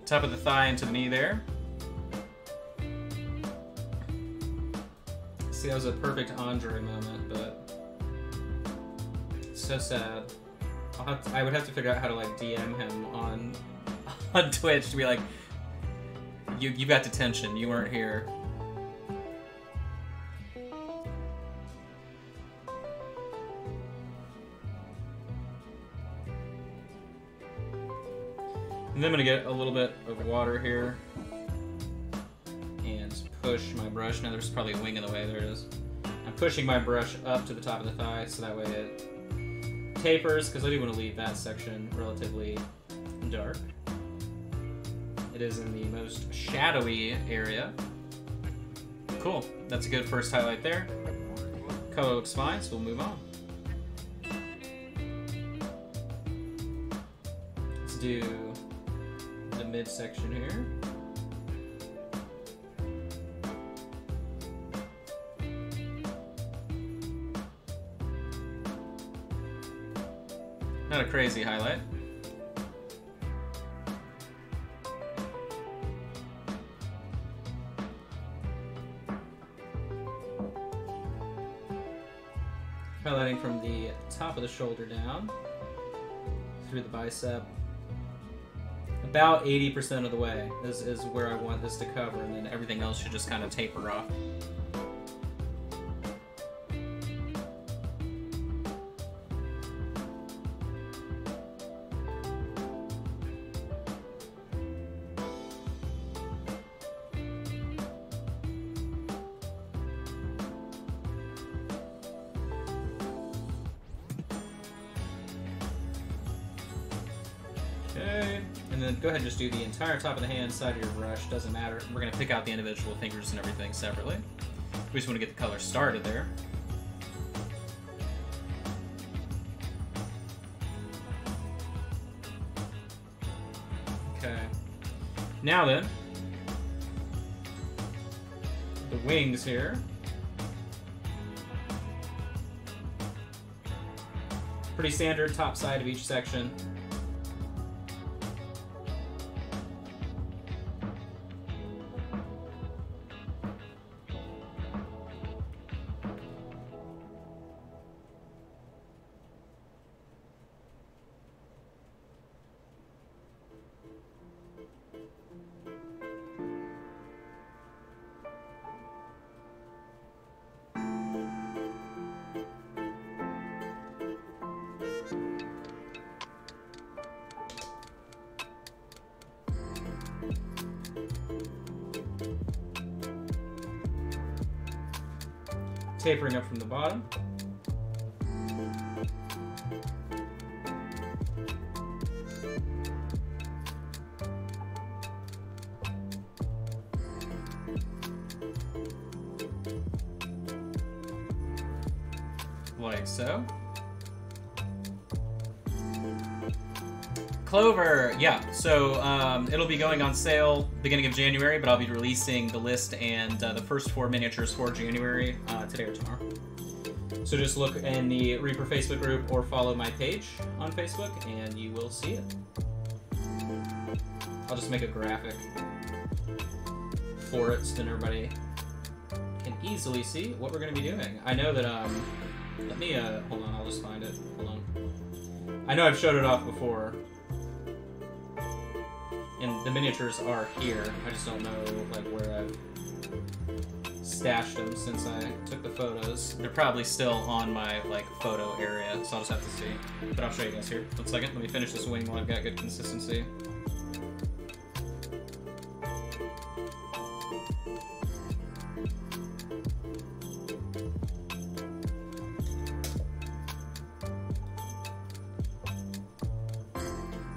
Top of the thigh into the knee there. See, that was a perfect Andre moment, but it's so sad. I would have to figure out how to, like, DM him on Twitch to be like, you got detention, you weren't here. And then I'm gonna get a little bit of water here and push my brush. Now there's probably a wing in the way. There it is. I'm pushing my brush up to the top of the thigh so that way it tapers, because I do want to leave that section relatively dark. It is in the most shadowy area. Cool. That's a good first highlight there. Color looks fine, so we'll move on. Let's do the midsection here. Not a crazy highlight. Highlighting from the top of the shoulder down through the bicep. About 80% of the way is where I want this to cover, and then everything else should just kind of taper off. Okay, and then go ahead and just do the entire top of the hand, side of your brush, doesn't matter. We're going to pick out the individual fingers and everything separately. We just want to get the color started there. Okay, now then, the wings here. Pretty standard, top side of each section. Tapering up from the bottom. like so. Clover, yeah, so it'll be going on sale beginning of January, but I'll be releasing the list and the first 4 miniatures for January today or tomorrow. So just look in the Reaper Facebook group or follow my page on Facebook and you will see it. I'll just make a graphic for it so then everybody can easily see what we're going to be doing. I know that, let me, hold on, I'll just find it. Hold on. I know I've showed it off before. And the miniatures are here. I just don't know, like, where I've stashed them since I took the photos. They're probably still on my, like, photo area, so I'll just have to see. But I'll show you guys here. 1 second. Let me finish this wing while I've got good consistency.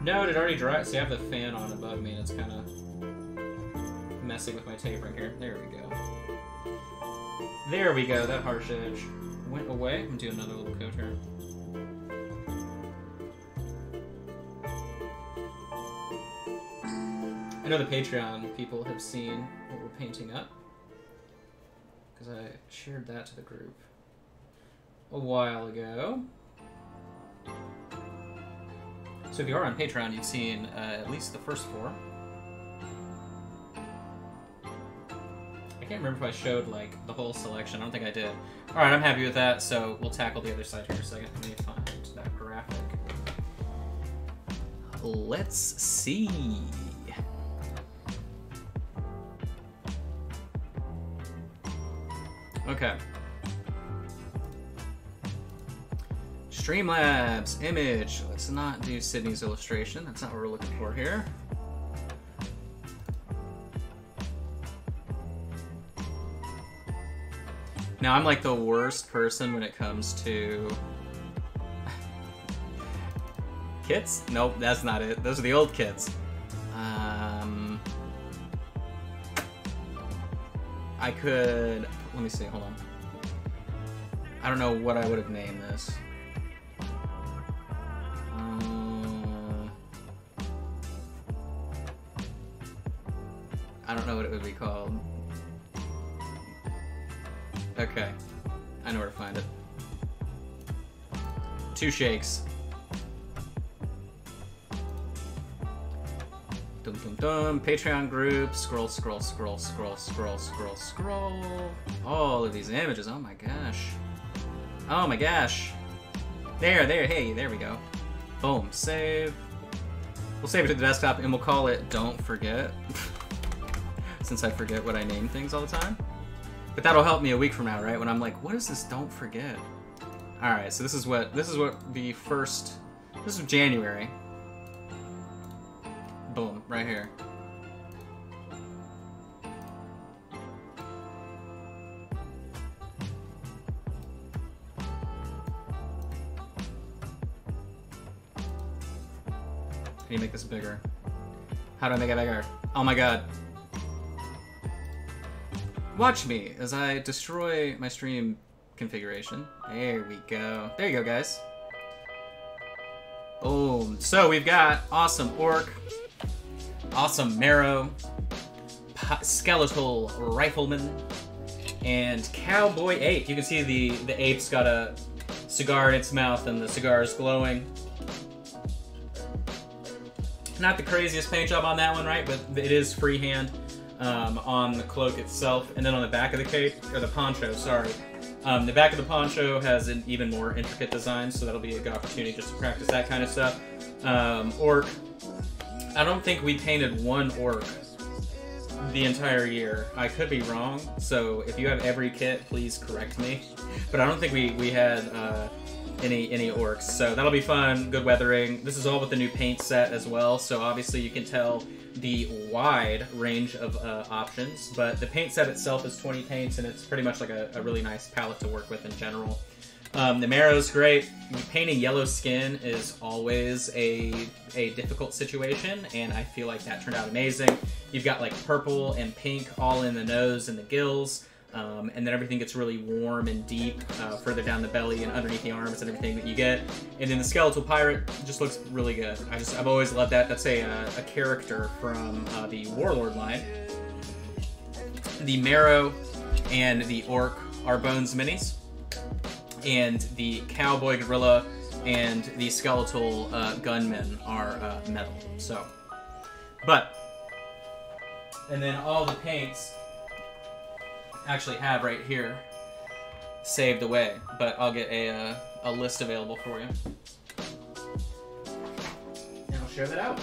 No, it already dried. See, I have the fan on above me, and it's kind of messing with my tapering here. There we go. There we go. That harsh edge went away. I'm doing another little coat here. I know the Patreon people have seen what we're painting up, because I shared that to the group a while ago. So if you are on Patreon, you've seen at least the first 4. I can't remember if I showed, like, the whole selection. I don't think I did. Alright, I'm happy with that, so we'll tackle the other side here in a second. Let me find that graphic. Let's see. Okay. Streamlabs, image. Let's not do Sydney's illustration. That's not what we're looking for here. Now, I'm like the worst person when it comes to... kits? Nope, that's not it. Those are the old kits. I could... Let me see, hold on. I don't know what I would have named this. I don't know what it would be called. Okay. I know where to find it. 2 shakes. Dum dum dum. Patreon group. Scroll, scroll, scroll, scroll, scroll, scroll, scroll. All of these images. Oh my gosh. Oh my gosh. There, hey, there we go. Boom. Save. We'll save it to the desktop and we'll call it Don't Forget. Since I forget what I name things all the time. But that'll help me a week from now, right? When I'm like, what is this Don't Forget? Alright, so this is what the first... This is January. Boom, right here. Can you make this bigger? How do I make it bigger? Oh my god. Watch me as I destroy my stream configuration. There we go. There you go, guys. Boom. So we've got awesome orc, awesome marrow, skeletal rifleman, and cowboy ape. You can see the ape's got a cigar in its mouth and the cigar is glowing. Not the craziest paint job on that one, right? But it is freehand. On the cloak itself, and then on the back of the cape, or the poncho, sorry. The back of the poncho has an even more intricate design, so that'll be a good opportunity just to practice that kind of stuff. Orc. I don't think we painted 1 orc the entire year. I could be wrong, so if you have every kit, please correct me. But I don't think we had any orcs, so that'll be fun. Good weathering. This is all with the new paint set as well, so obviously you can tell the wide range of options, but the paint set itself is 20 paints, and it's pretty much like a really nice palette to work with in general. The marrow's great. Painting yellow skin is always a difficult situation, and I feel like that turned out amazing. You've got like purple and pink all in the nose and the gills. and then everything gets really warm and deep further down the belly and underneath the arms and everything that you get. And then the skeletal pirate just looks really good. I've always loved that. That's a character from the Warlord line. The Marrow and the Orc are Bones minis, and the Cowboy Gorilla and the Skeletal Gunmen are metal. So, and then all the paints actually have right here saved away, but I'll get a list available for you, and I'll share that out.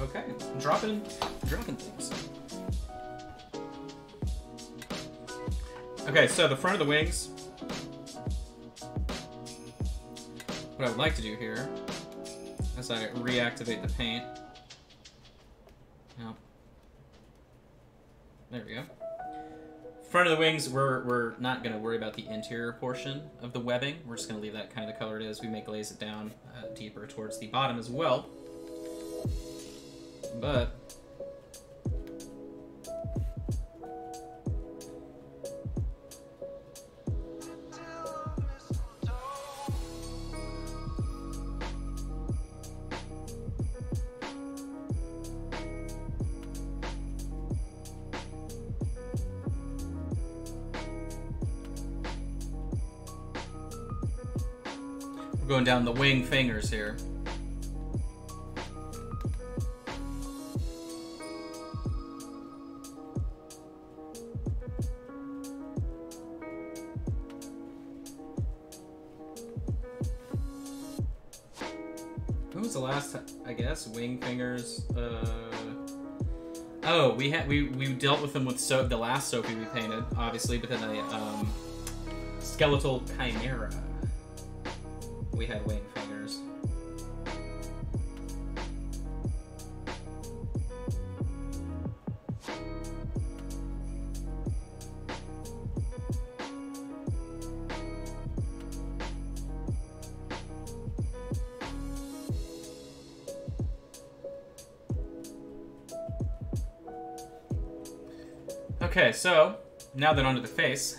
Okay, dropping things. Okay, so the front of the wings. What I would like to do here, as I reactivate the paint. Yep. There we go. Front of the wings, we're not going to worry about the interior portion of the webbing. We're just going to leave that kind of the color it is. We may glaze it down deeper towards the bottom as well. But we're going down the wing fingers here. When was the last time? I guess wing fingers. Oh, we dealt with them with the last Sophie we painted, obviously, but then a skeletal chimera. We had wing fingers. Okay, so now then onto the face.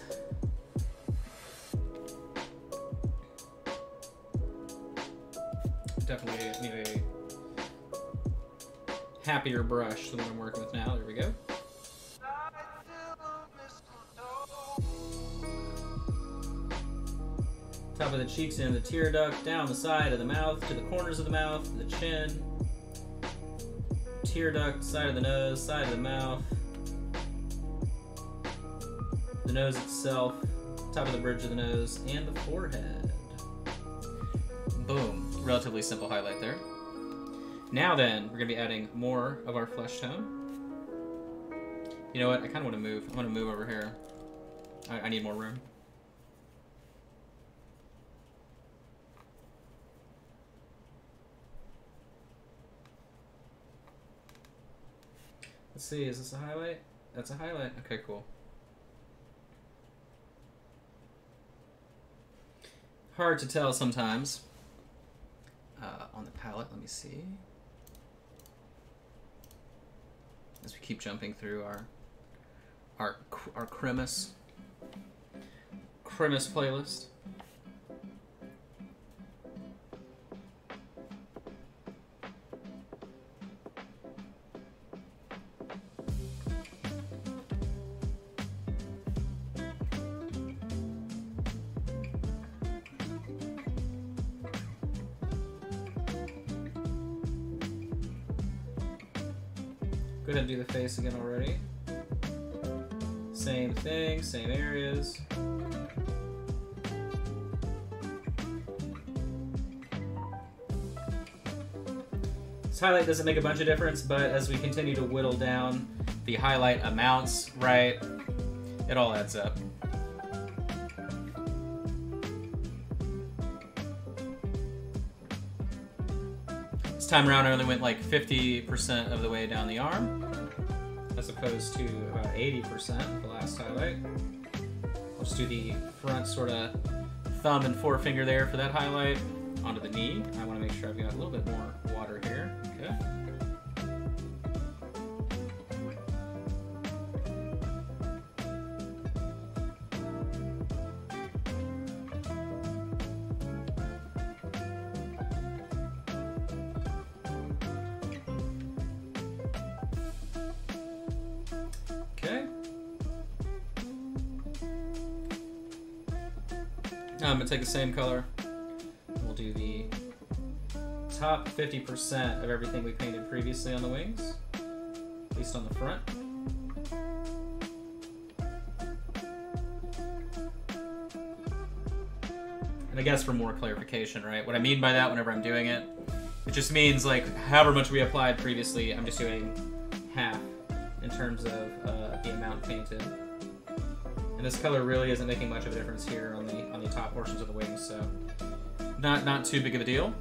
Definitely need a happier brush than what I'm working with now. There we go. Top of the cheeks and the tear duct, down the side of the mouth, to the corners of the mouth, the chin, tear duct, side of the nose, side of the mouth, the nose itself, top of the bridge of the nose, and the forehead. Boom. Relatively simple highlight there. Now then, we're going to be adding more of our flesh tone. You know what? I kind of want to move. I want to move over here. I need more room. Let's see. Is this a highlight? That's a highlight. Okay, cool. Hard to tell sometimes on the palette. Let me see. As we keep jumping through our Crimus playlist. Go ahead and do the face again already. Same thing, same areas. This highlight doesn't make a bunch of difference, but as we continue to whittle down the highlight amounts, right, it all adds up. This time around I only went like 50% of the way down the arm, as opposed to about 80% the last highlight. I'll just do the front sort of thumb and forefinger there for that highlight. Onto the knee. I want to make sure I've got a little bit more water here. Okay. I'm gonna take the same color. We'll do the top 50% of everything we painted previously on the wings, at least on the front. And I guess for more clarification, right? What I mean by that whenever I'm doing it, it just means like however much we applied previously, I'm just doing half in terms of the amount painted. And this color really isn't making much of a difference here on the top portions of the wings, so not too big of a deal.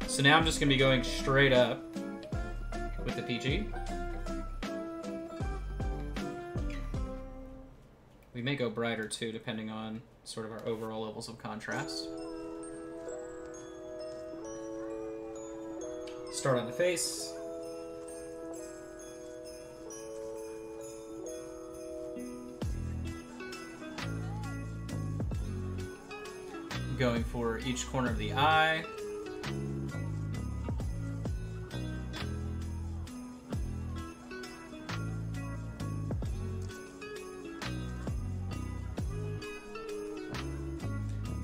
So now I'm just gonna be going straight up with the PG. We may go brighter too, depending on sort of our overall levels of contrast. Start on the face. Going for each corner of the eye.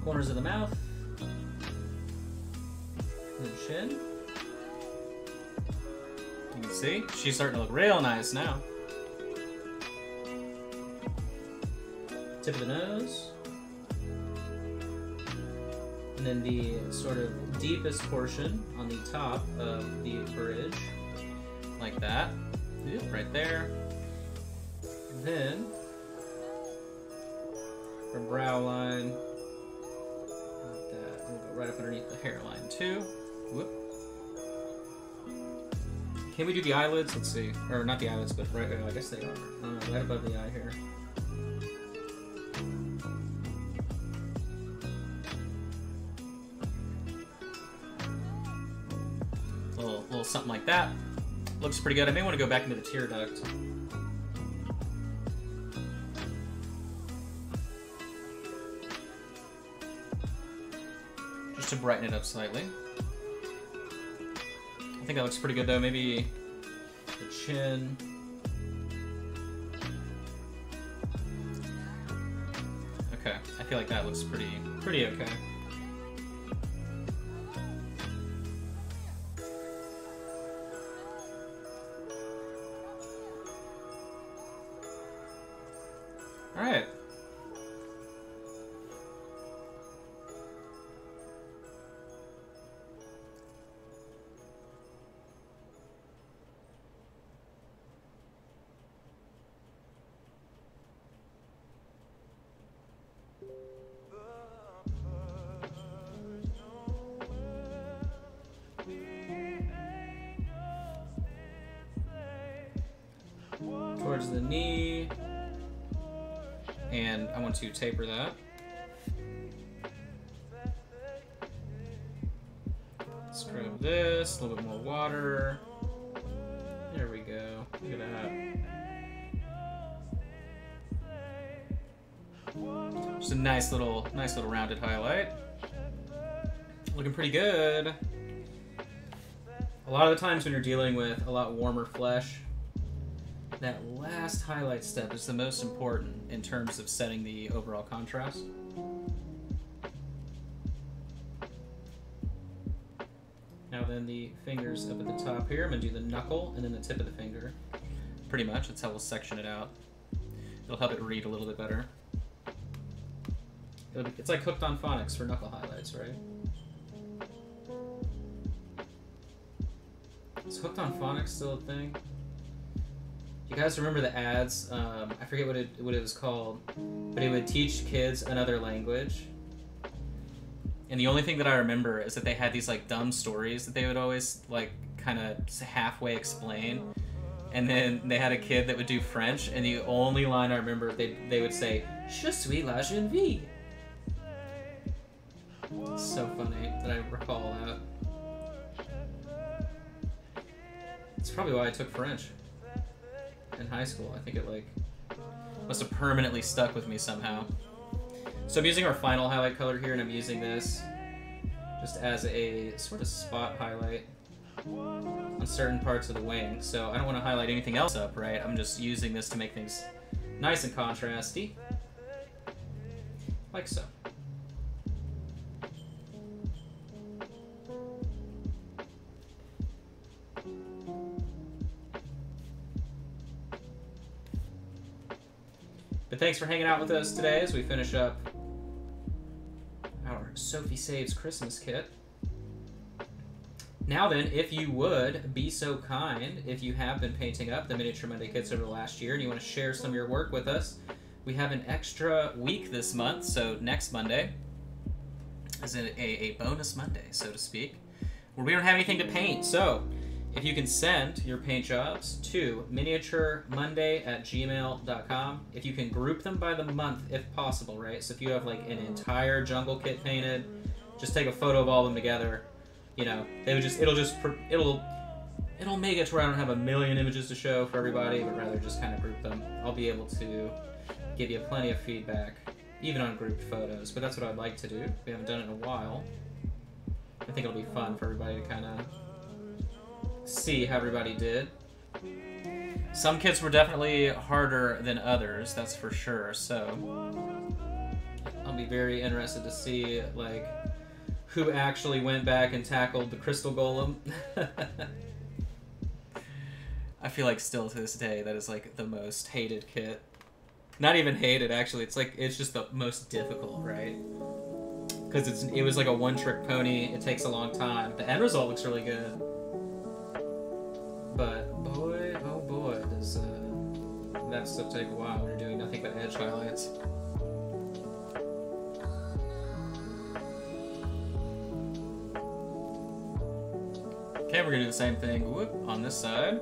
Corners of the mouth. The chin. You can see, she's starting to look real nice now. Tip of the nose. And then the sort of deepest portion on the top of the bridge, like that. Yep, right there. And then her brow line, like that. We'll go right up underneath the hairline too. Whoop. Can we do the eyelids? Let's see. Or not the eyelids, but right. I guess they are. Right above the eye here. Little something like that. Looks pretty good. I may want to go back into the tear duct. Just to brighten it up slightly. I think that looks pretty good though. Maybe the chin. Okay, I feel like that looks pretty okay. All right. Towards the knee. And I want to taper that. Scrub this, a little bit more water. There we go. Look at that. Just a nice little rounded highlight. Looking pretty good. A lot of the times when you're dealing with a lot warmer flesh, that last highlight step is the most important in terms of setting the overall contrast. Now then the fingers up at the top here, I'm going to do the knuckle and then the tip of the finger. Pretty much, that's how we'll section it out. It'll help it read a little bit better. It's like Hooked on Phonics for knuckle highlights, right? Is Hooked on Phonics still a thing? You guys remember the ads? I forget what it was called, but it would teach kids another language. And the only thing that I remember is that they had these like dumb stories that they would always like kind of halfway explain. And then they had a kid that would do French, and the only line I remember they would say, "Je suis la jeune vie." It's so funny that I recall that. It's probably why I took French in high school. I think it like must have permanently stuck with me somehow. So I'm using our final highlight color here, and I'm using this just as a sort of spot highlight on certain parts of the wing. So I don't want to highlight anything else up, right? I'm just using this to make things nice and contrasty, like so. But thanks for hanging out with us today as we finish up our Sophie Saves Christmas kit. Now then, if you would be so kind, if you have been painting up the Miniature Monday kits over the last year and you want to share some of your work with us, we have an extra week this month, so next Monday is a bonus Monday, so to speak, where we don't have anything to paint. So if you can send your paint jobs to miniaturemonday@gmail.com. If you can group them by the month if possible, right? So if you have like an entire jungle kit painted, just take a photo of all of them together. You know, it'll make it to where I don't have a million images to show for everybody, but rather just kind of group them. I'll be able to give you plenty of feedback, even on grouped photos, but that's what I'd like to do. We haven't done it in a while. I think it'll be fun for everybody to kind of see how everybody did. Some kits were definitely harder than others, that's for sure, so I'll be very interested to see like who actually went back and tackled the crystal golem. I feel like still to this day that is like the most hated kit. Not even hated, actually. It's just the most difficult, right? Because it was like a one-trick pony. It takes a long time. The end result looks really good. But boy, oh boy, does that stuff take a while when you're doing nothing but edge highlights. Okay, we're gonna do the same thing, whoop, on this side.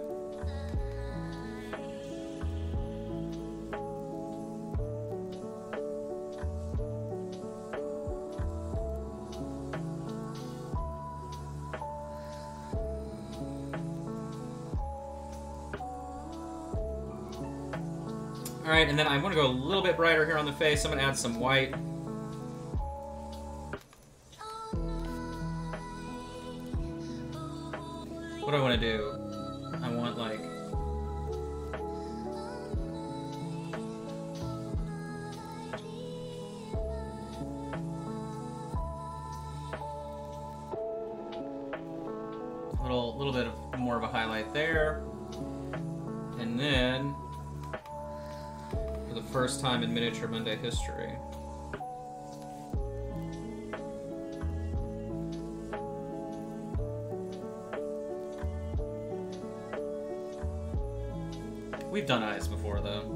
Alright, and then I'm going to go a little bit brighter here on the face. I'm going to add some white. What do I want to do? I want like... a little bit of more of a highlight there. And then... the first time in Miniature Monday history. We've done eyes before, though.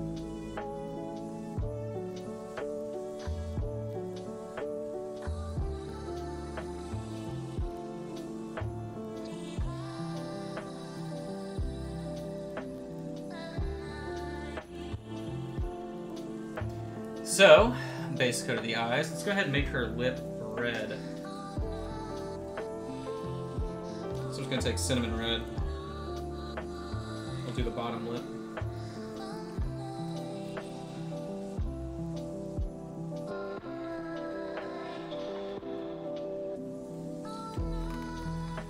So, base coat of the eyes. Let's go ahead and make her lip red. So I'm just going to take cinnamon red. We'll do the bottom lip.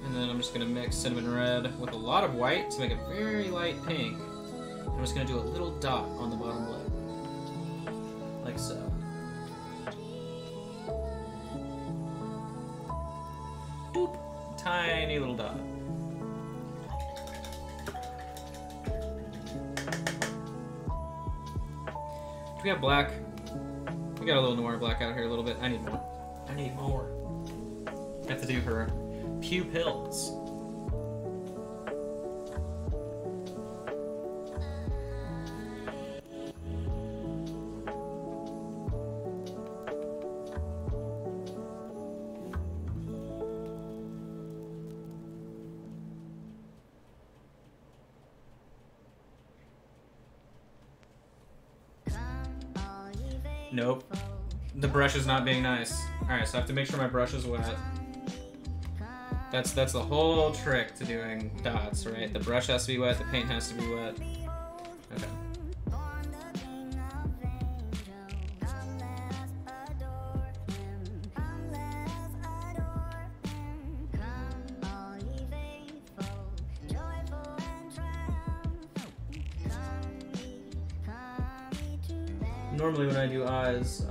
And then I'm just going to mix cinnamon red with a lot of white to make a very light pink. I'm just going to do a little dot on the bottom lip. Like so. Boop. Tiny little dot. Do we have black? We got a little noir black out here a little bit. I need more. I need more. I have to do her pupils. Nope. The brush is not being nice. Alright, so I have to make sure my brush is wet. That's the whole trick to doing dots, right? The brush has to be wet, the paint has to be wet. Okay. Normally when I do eyes,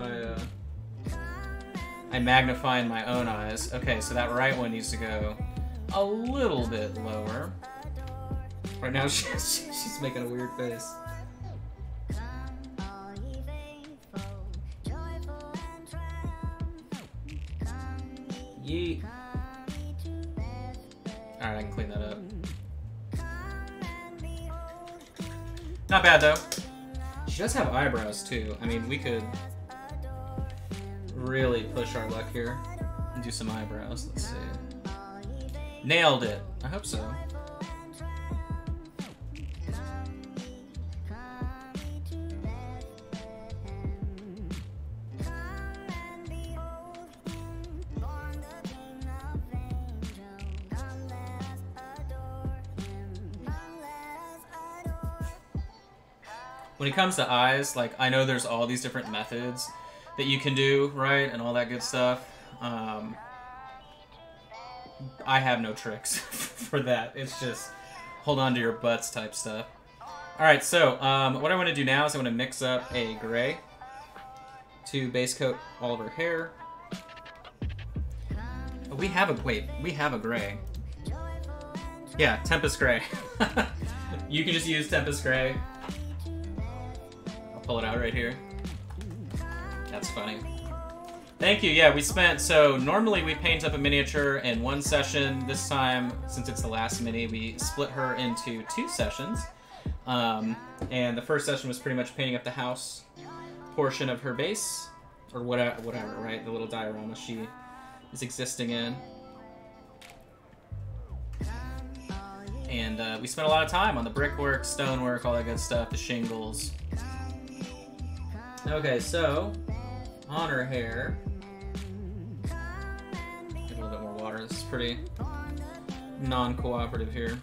I magnify in my own eyes. Okay, so that right one needs to go a little bit lower. Right now she's making a weird face. Yeet. Alright, I can clean that up. Not bad, though. She does have eyebrows, too. I mean, we could really push our luck here and do some eyebrows. Let's see. Nailed it. I hope so. When it comes to eyes, like, I know there's all these different methods that you can do, right? And all that good stuff. I have no tricks for that. It's just hold on to your butts type stuff. Alright, so what I want to do now is I want to mix up a gray to base coat all of her hair. Oh, we have a gray. Yeah, Tempest Gray. You can just use Tempest Gray. I'll pull it out right here. That's funny. Thank you. Yeah, we spent, so normally we paint up a miniature in one session. This time, since it's the last mini, we split her into 2 sessions. And the first session was pretty much painting up the house portion of her base, or whatever, right? The little diorama she is existing in. And we spent a lot of time on the brickwork, stonework, all that good stuff, the shingles. Okay, so on her hair, get a little bit more water. This is pretty non-cooperative here.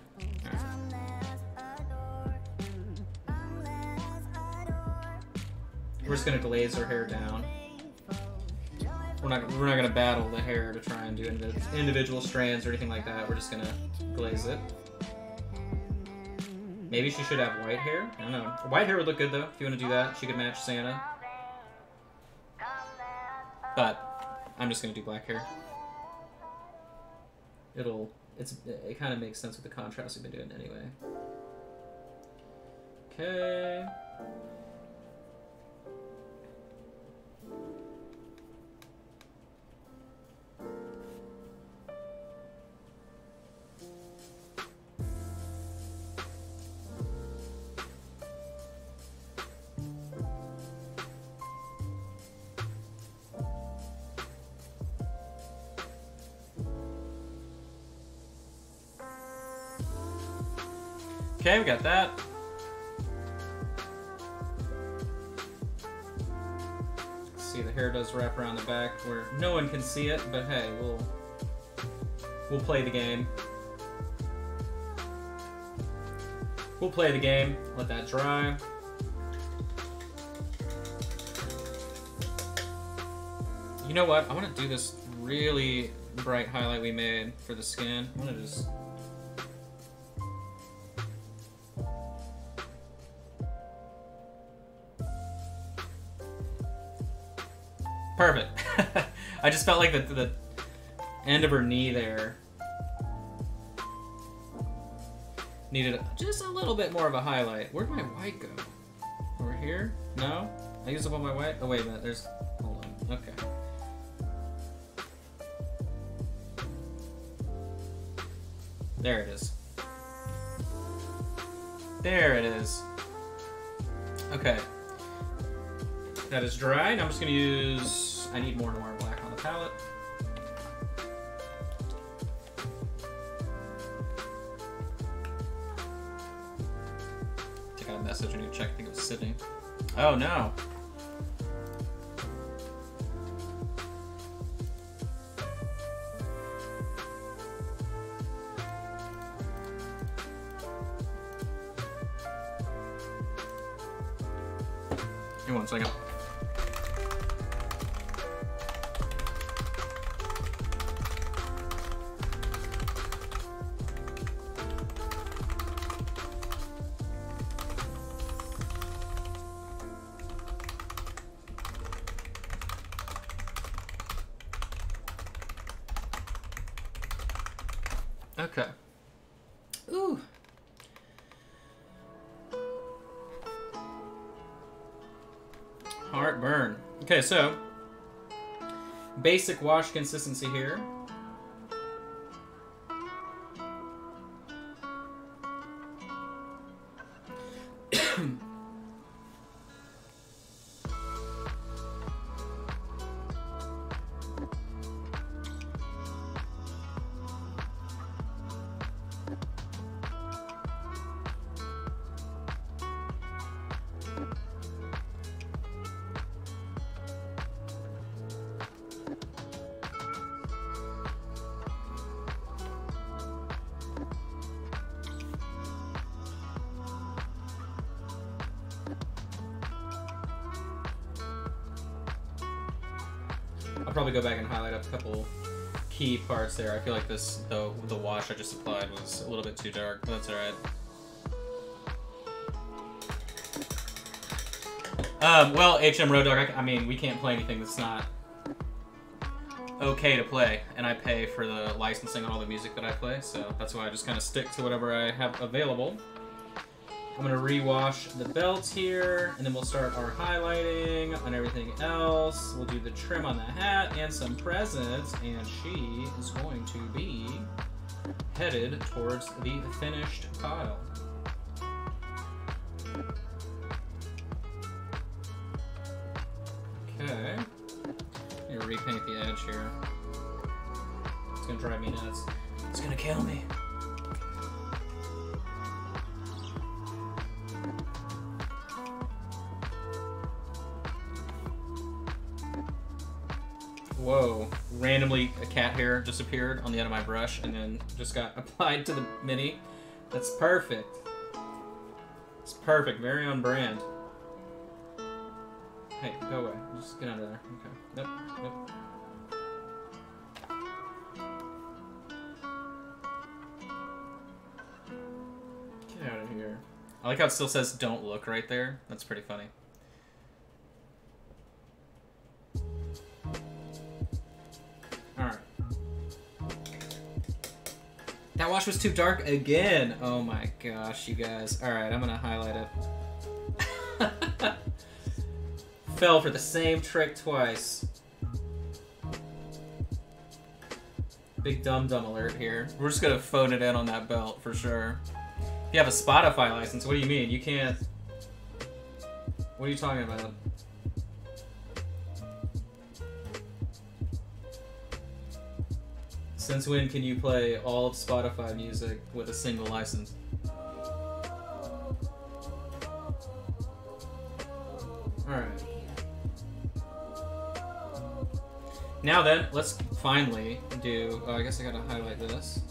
We're just gonna glaze her hair down. We're not gonna battle the hair to try and do individual strands or anything like that. We're just gonna glaze it. Maybe she should have white hair. I don't know. White hair would look good though. If you want to do that, she could match Santa. But I'm just gonna do black hair. It kind of makes sense with the contrast we've been doing anyway. Okay. Okay, we got that. See, the hair does wrap around the back where no one can see it, but hey, we'll play the game. We'll play the game. Let that dry. You know what? I want to do this really bright highlight we made for the skin. I want to just... Perfect. I just felt like the end of her knee there needed just a little bit more of a highlight. Where'd my white go? Over here? No? I used up all my white? Oh, wait a minute. There's... Hold on. Okay. There it is. There it is. Okay. That is dry. Now I'm just going to use... I need more noir black on the palette. I got a message when you check. I think it was Sydney. Oh, no. Give me 1 second. Okay. Ooh. Heartburn. Okay, so basic wash consistency here. I'll probably go back and highlight up a couple key parts there. I feel like this, the wash I just applied was a little bit too dark, but that's alright. Well, HM Road Dog, I mean, we can't play anything that's not okay to play, and I pay for the licensing on all the music that I play, so that's why I just kind of stick to whatever I have available. I'm going to rewash the belt here, and then we'll start our highlighting on everything else. We'll do the trim on the hat and some presents, and she is going to be headed towards the finished pile. Okay. I'm going to repaint the edge here. It's going to drive me nuts. It's going to kill me. Whoa, randomly a cat hair just appeared on the end of my brush and then just got applied to the mini. That's perfect. It's perfect, very on brand. Hey, go away. Just get out of there. Okay. Nope, nope. Get out of here. I like how it still says don't look right there. That's pretty funny. Alright. That wash was too dark again. Oh my gosh, you guys. Alright, I'm gonna highlight it. Fell for the same trick twice. Big dum-dum alert here. We're just gonna phone it in on that belt for sure. If you have a Spotify license, what do you mean? You can't... What are you talking about? Since when can you play all of Spotify music with a single license? Alright. Now then, let's finally do... Oh, I guess I gotta highlight this.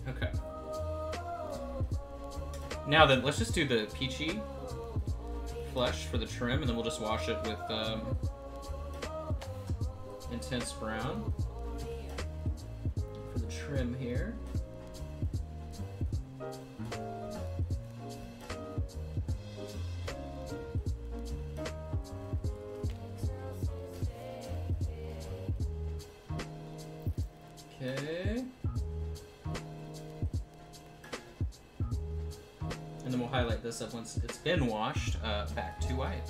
Okay. Now then, let's just do the peachy flesh for the trim, and then we'll just wash it with intense brown for the trim here. Okay. And then we'll highlight this up once it's been washed back to white.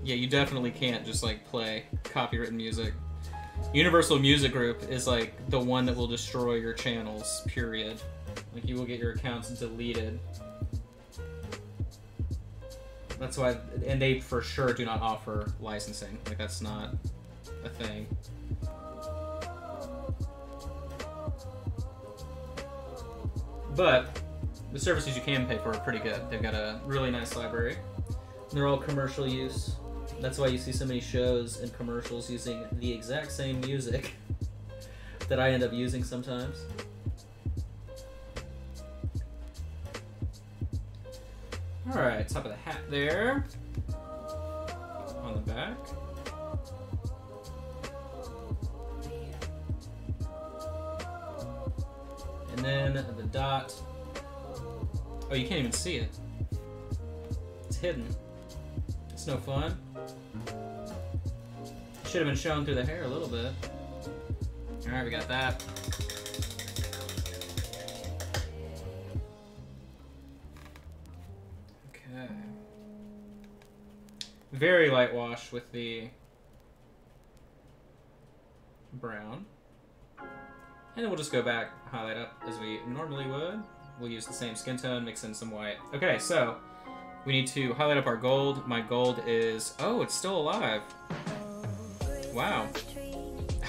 Yeah, you definitely can't just like play copywritten music. Universal Music Group is like the one that will destroy your channels, period. Like you will get your accounts deleted. That's why, and they for sure do not offer licensing. Like that's not a thing. But the services you can pay for are pretty good. They've got a really nice library. And they're all commercial use. That's why you see so many shows and commercials using the exact same music that I end up using sometimes. Alright, top of the hat there. On the back. And then the dot. Oh, you can't even see it. It's hidden. It's no fun. Should have been shown through the hair a little bit. Alright, we got that. Okay. Very light wash with the brown. And then we'll just go back, highlight up as we normally would. We'll use the same skin tone, mix in some white. Okay, so we need to highlight up our gold. My gold is... Oh, it's still alive. Wow.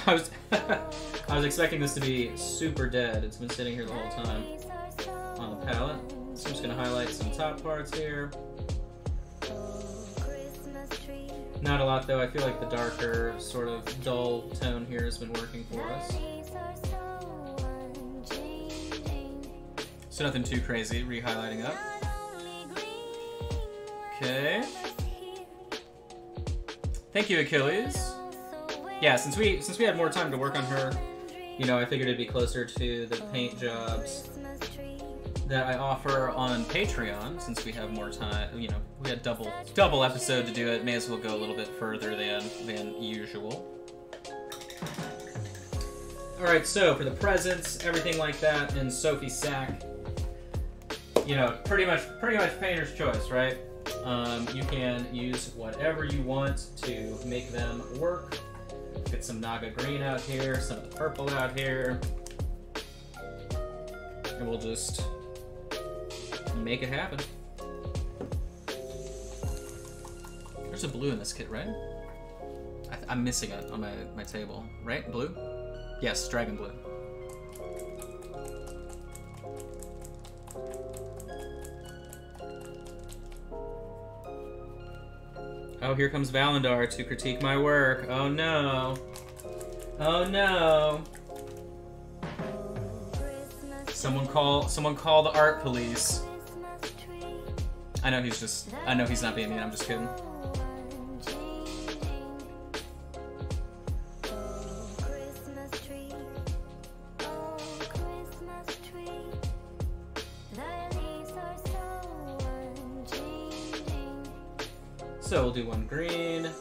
I was expecting this to be super dead. It's been sitting here the whole time on the palette. So I'm just going to highlight some top parts here. Not a lot though. I feel like the darker, sort of dull tone here has been working for us. So nothing too crazy. Re-highlighting up. Okay. Thank you, Achilles. Yeah, since we had more time to work on her, you know, I figured it'd be closer to the paint jobs that I offer on Patreon, since we have more time. You know, we had double episode to do it. May as well go a little bit further than usual. All right, so for the presents, everything like that, in Sophie's sack, you know, pretty much painter's choice, right? You can use whatever you want to make them work. Get some Naga green out here, some of the purple out here, and we'll just make it happen. There's a blue in this kit, right? I'm missing it on my table. Right? Blue? Yes, dragon blue. Oh, here comes Valandar to critique my work. Oh no. Oh no. Someone call the art police. I know he's not being mean, I'm just kidding. So we'll do one green. And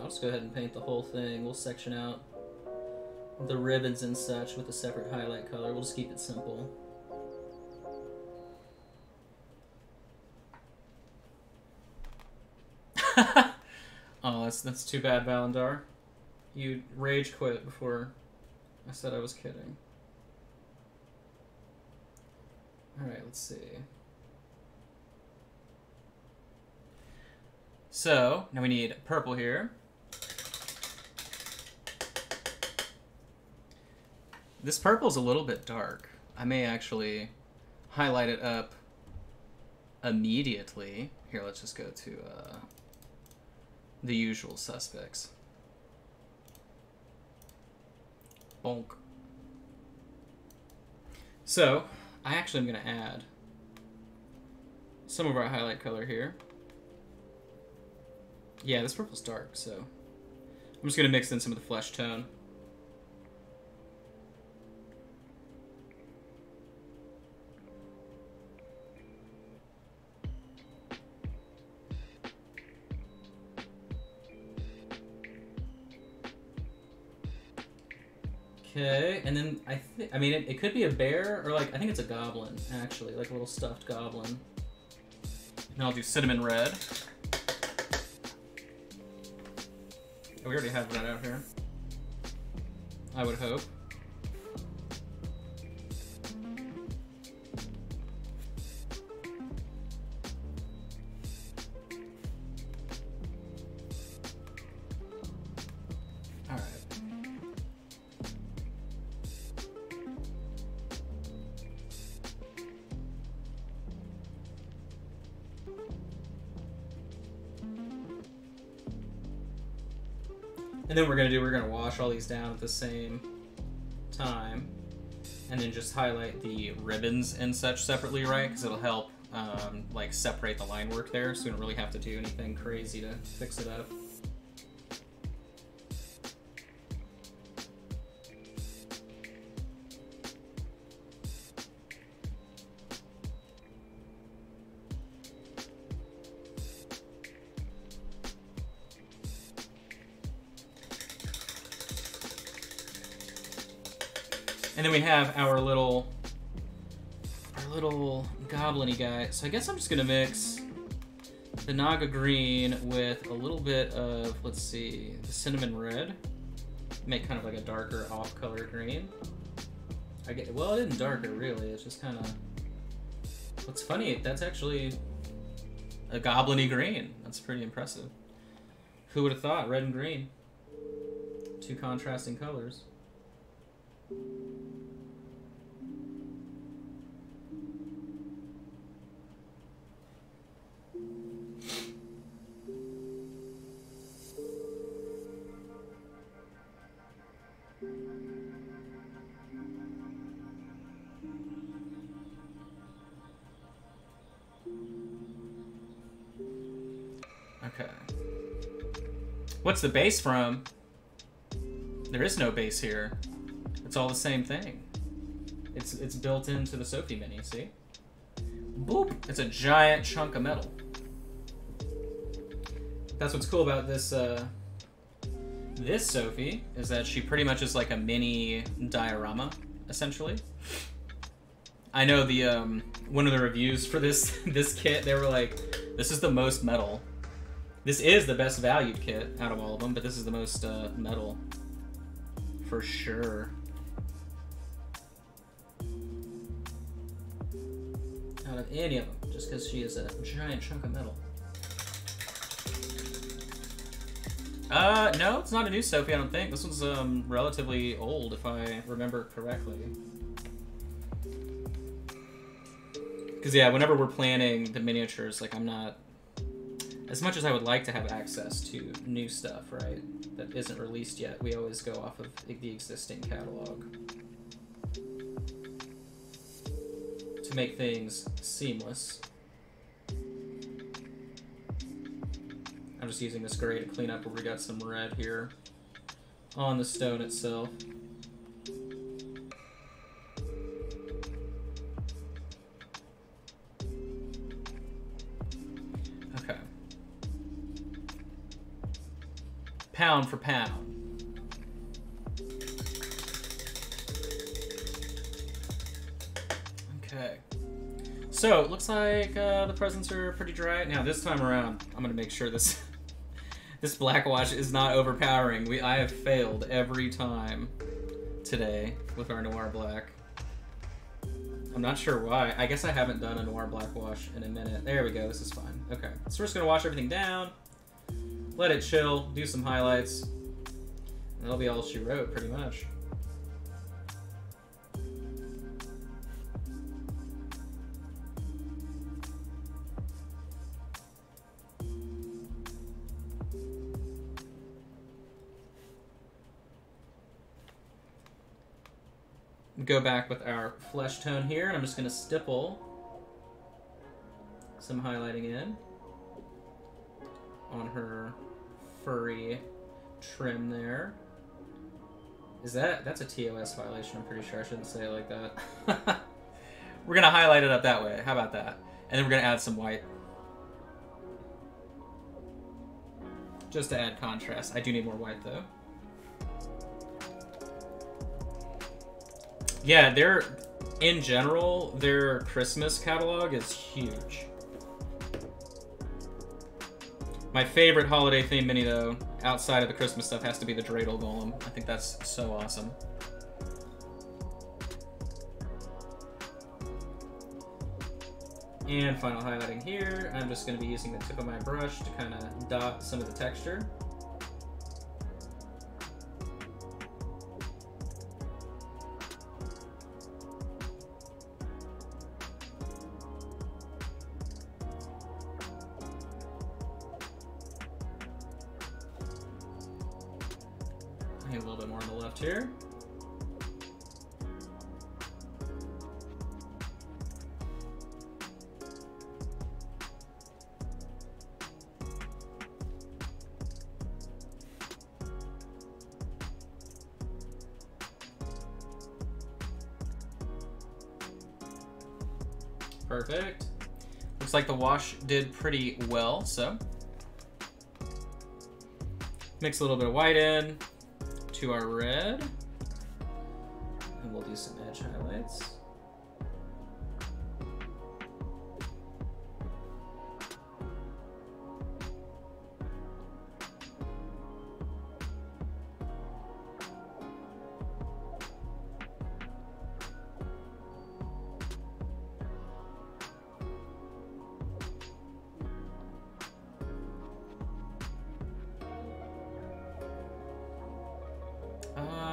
I'll just go ahead and paint the whole thing. We'll section out the ribbons and such with a separate highlight color. We'll just keep it simple. Oh, that's too bad, Valandar. You rage quit before I said I was kidding. Alright, let's see. So, now we need purple here. This purple's a little bit dark. I may actually highlight it up immediately. Here, let's just go to the usual suspects. Bonk. So, I actually am going to add some of our highlight color here. Yeah, this purple's dark, so I'm just going to mix in some of the flesh tone. Okay, and then I mean, it could be a bear, or like, I think it's a goblin, actually, like a little stuffed goblin. And I'll do cinnamon red. Oh, we already have that out here. I would hope. And then we're gonna wash all these down at the same time, and then just highlight the ribbons and such separately, right? Because it'll help like separate the line work there, so we don't really have to do anything crazy to fix it up. And then we have our little goblin-y guy. So I guess I'm just gonna mix the Naga green with a little bit of, let's see, the cinnamon red. Make kind of like a darker off-color green. Well, it isn't darker really. It's just kind of. What's funny? That's actually a goblin-y green. That's pretty impressive. Who would have thought? Red and green, two contrasting colors. Okay. What's the base from? There is no base here. It's all the same thing. It's built into the Sophie Mini, see? Boop! It's a giant chunk of metal. That's what's cool about this this Sophie, is that she pretty much is like a mini diorama, essentially. I know the one of the reviews for this kit, they were like, this is the most metal. This is the best valued kit out of all of them, but this is the most metal for sure. Out of any of them, just because she is a giant chunk of metal. No, it's not a new Sophie, I don't think. This one's relatively old, if I remember correctly. Because yeah, whenever we're planning the miniatures, like I'm not, as much as I would like to have access to new stuff, right, that isn't released yet, we always go off of the existing catalog to make things seamless. I'm just using this gray to clean up where we got some red here on the stone itself. Okay. Pound for pound. Okay. So, it looks like the presents are pretty dry. Now, this time around, I'm going to make sure this this black wash is not overpowering. I have failed every time today with our Noir Black. I'm not sure why. I guess I haven't done a Noir Black wash in a minute. There we go, this is fine. Okay, so we're just gonna wash everything down, let it chill, do some highlights, and that'll be all she wrote, pretty much. Go back with our flesh tone here, and I'm just going to stipple some highlighting in on her furry trim there. That's a TOS violation, I'm pretty sure. I shouldn't say it like that. We're going to highlight it up that way. How about that? And then we're going to add some white. Just to add contrast. I do need more white, though. Yeah, in general, their Christmas catalog is huge. My favorite holiday theme mini, though, outside of the Christmas stuff, has to be the Dreidel Golem. I think that's so awesome. And final highlighting here. I'm just going to be using the tip of my brush to kind of dot some of the texture. A little bit more on the left here. Perfect. Looks like the wash did pretty well, so mix a little bit of white in to our red, and we'll do some edge highlights.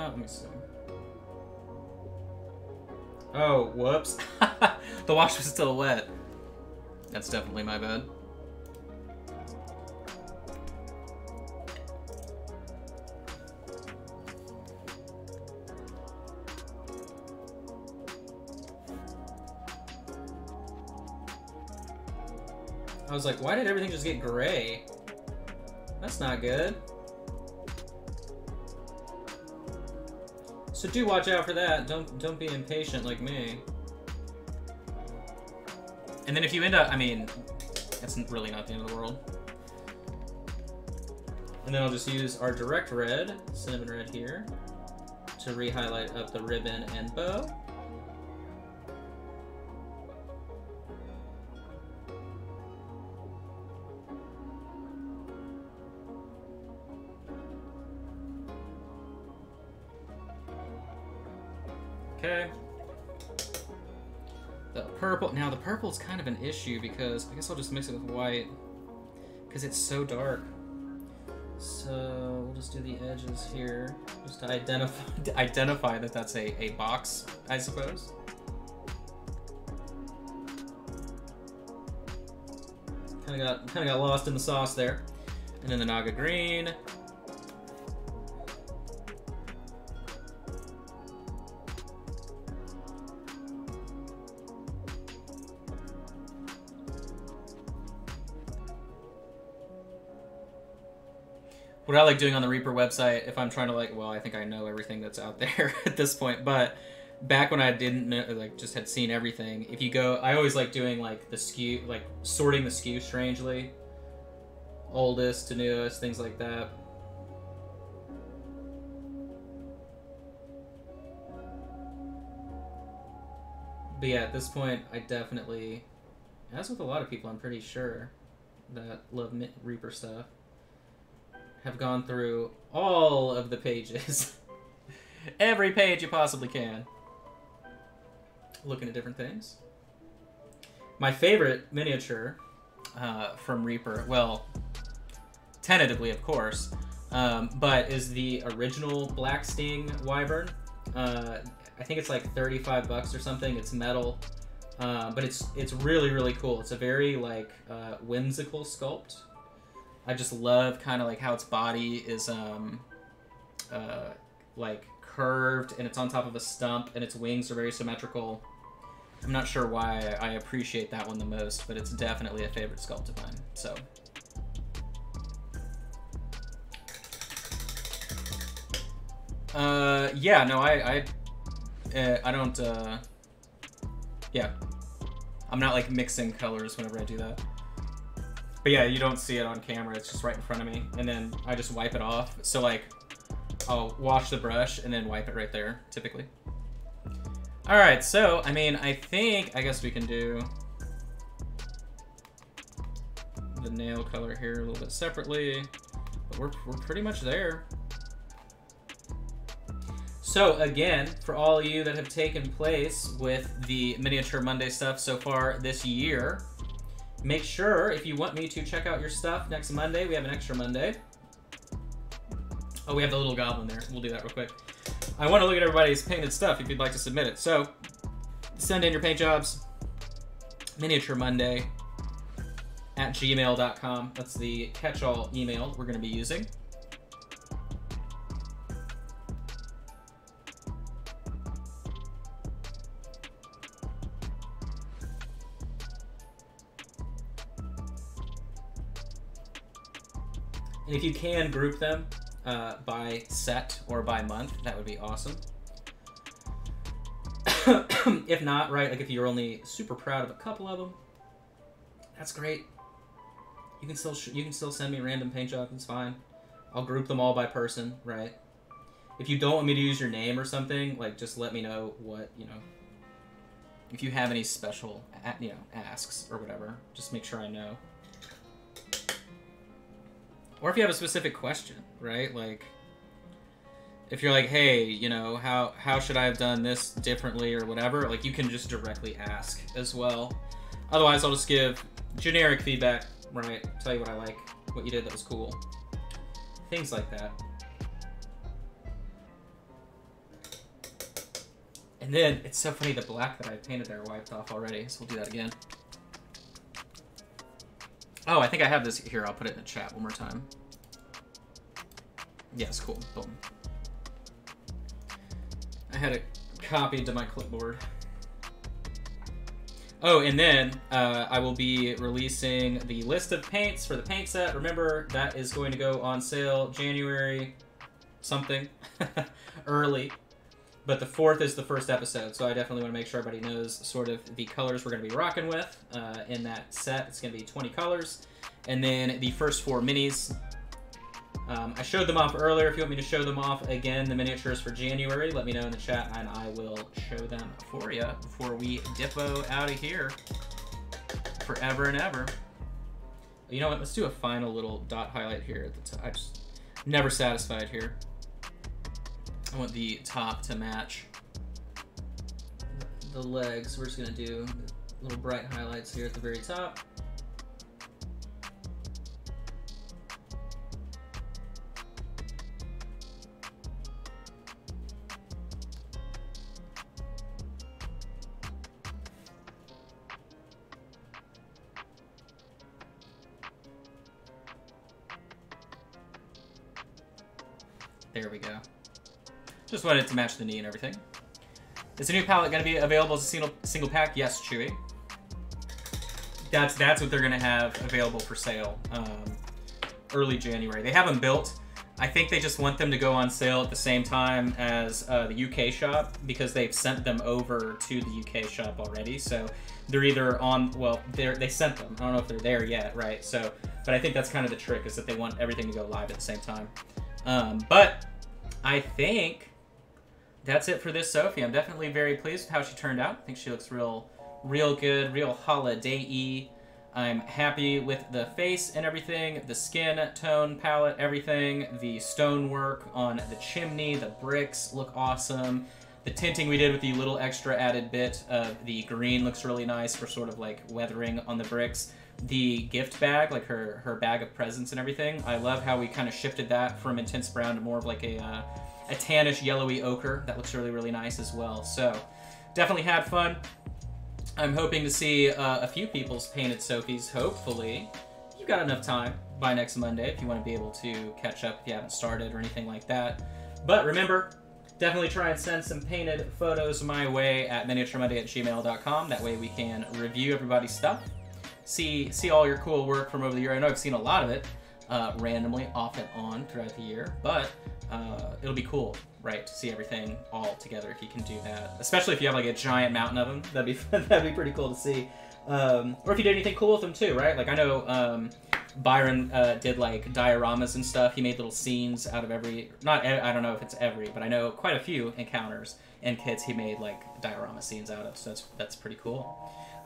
Let me see. Oh, whoops. The wash was still wet. That's definitely my bad. I was like, why did everything just get gray? That's not good. So do watch out for that. Don't be impatient like me. And then if you end up, I mean, that's really not the end of the world. And then I'll just use our direct red, cinnamon red here, to re-highlight up the ribbon and bow. Okay. The purple, now the purple is kind of an issue because I guess I'll just mix it with white because it's so dark. So we'll just do the edges here just to identify that that's a box, I suppose. Kind of got lost in the sauce there. And then the Naga green. What I like doing on the Reaper website, if I'm trying to like, well, I think I know everything that's out there at this point, but back when I didn't know, like just had seen everything, if you go, I always like doing like the SKU, like sorting the SKU strangely, oldest to newest, things like that. But yeah, at this point, I definitely, as with a lot of people, I'm pretty sure that love Reaper stuff, have gone through all of the pages. Every page you possibly can. Looking at different things. My favorite miniature from Reaper, well, tentatively of course, but is the original Black Sting Wyvern. I think it's like 35 bucks or something. It's metal, but it's really, really cool. It's a very like whimsical sculpt. I just love kind of like how its body is like curved and it's on top of a stump and its wings are very symmetrical. I'm not sure why I appreciate that one the most, but it's definitely a favorite sculpt of mine. So yeah, no, I don't yeah, I'm not like mixing colors whenever I do that. But yeah, you don't see it on camera, it's just right in front of me. And then I just wipe it off. So like, I'll wash the brush and then wipe it right there, typically. All right, so, I mean, I guess we can do the nail color here a little bit separately. But we're pretty much there. So again, for all of you that have taken place with the Miniature Monday stuff so far this year, make sure, if you want me to check out your stuff next Monday, we have an extra Monday. Oh, we have the little goblin there. We'll do that real quick. I want to look at everybody's painted stuff if you'd like to submit it. So, send in your paint jobs. miniaturemonday@gmail.com. That's the catch-all email we're going to be using. And if you can group them by set or by month, that would be awesome. If not, right, like if you're only super proud of a couple of them, that's great. You can still send me random paint jobs, it's fine. I'll group them all by person, right? If you don't want me to use your name or something, like just let me know what, you know, if you have any special, you know, asks or whatever, just make sure I know. Or if you have a specific question, right? Like, if you're like, hey, you know, how should I have done this differently or whatever, like you can just directly ask as well. Otherwise, I'll just give generic feedback, right? Tell you what I like, what you did that was cool. Things like that. And then, it's so funny, the black that I painted there wiped off already, so we'll do that again. Oh, I think I have this here. I'll put it in the chat one more time. Yes, cool. Boom. I had it copied to my clipboard. Oh, and then I will be releasing the list of paints for the paint set. Remember, that is going to go on sale January something early. But the 4th is the first episode, so I definitely want to make sure everybody knows sort of the colors we're going to be rocking with in that set. It's going to be 20 colors. And then the first 4 minis. I showed them off earlier. If you want me to show them off again, the miniatures for January, let me know in the chat, and I will show them for you before we dippo out of here forever and ever. You know what? Let's do a final little dot highlight here at the top. I just never satisfied here. I want the top to match the legs. We're just gonna do little bright highlights here at the very top. There we go. Just wanted to match the knee and everything. Is the new palette going to be available as a single pack? Yes, Chewy. That's what they're going to have available for sale early January. They have them built. I think they just want them to go on sale at the same time as the UK shop because they've sent them over to the UK shop already. So they're either on, well, they sent them. I don't know if they're there yet, right? So, but I think that's kind of the trick is that they want everything to go live at the same time. But I think that's it for this Sophie. I'm definitely very pleased with how she turned out. I think she looks real good, real holiday-y. I'm happy with the face and everything, the skin tone palette, everything, the stonework on the chimney, the bricks look awesome. The tinting we did with the little extra added bit of the green looks really nice for sort of like weathering on the bricks. The gift bag, like her bag of presents and everything, I love how we kind of shifted that from intense brown to more of like a tannish yellowy ochre. That looks really, really nice as well. So definitely had fun. I'm hoping to see a few people's painted Sophies, hopefully. You've got enough time by next Monday if you want to be able to catch up if you haven't started or anything like that. But remember, definitely try and send some painted photos my way at miniaturemonday@gmail.com. That way we can review everybody's stuff. See all your cool work from over the year. I know I've seen a lot of it randomly off and on throughout the year, but it'll be cool, right, to see everything all together if you can do that. Especially if you have like a giant mountain of them, that'd be pretty cool to see. Or if you did anything cool with them too, right? Like I know Byron did like dioramas and stuff. He made little scenes out of every, I don't know if it's every, but I know quite a few encounters and kits he made like diorama scenes out of. So that's pretty cool.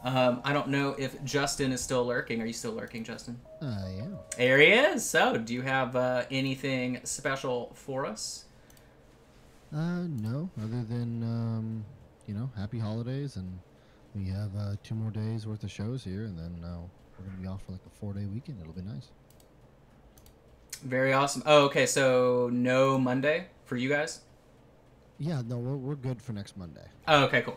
I don't know if Justin is still lurking. Are you still lurking, Justin? Yeah. There he is. So, do you have anything special for us? No, other than, you know, happy holidays, and we have 2 more days worth of shows here, and then we're going to be off for like a 4-day weekend. It'll be nice. Very awesome. Oh, okay, so no Monday for you guys? Yeah, no, we're good for next Monday. Oh, okay, cool.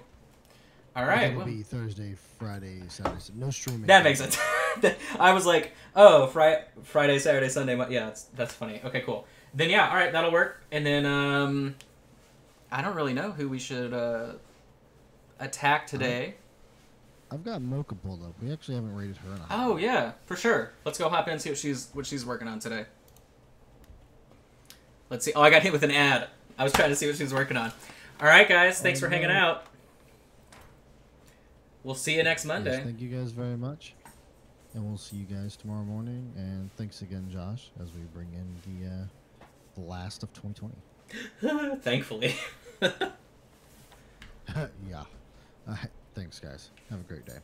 All right. It'll be Thursday, Friday, Saturday. No streaming. That makes sense. I was like, oh, Friday, Saturday, Sunday. Yeah, that's funny. Okay, cool. Then yeah, all right, that'll work. And then I don't really know who we should attack today. I've got Mocha pulled up. We actually haven't rated her. Oh yeah, for sure. Let's go hop in and see what she's working on today. Let's see. Oh, I got hit with an ad. I was trying to see what she was working on. All right, guys. Thanks for hanging out. We'll see you next Monday. Yes, thank you guys very much. And we'll see you guys tomorrow morning. And thanks again, Josh, as we bring in the last of 2020. Thankfully. Yeah. Thanks, guys. Have a great day.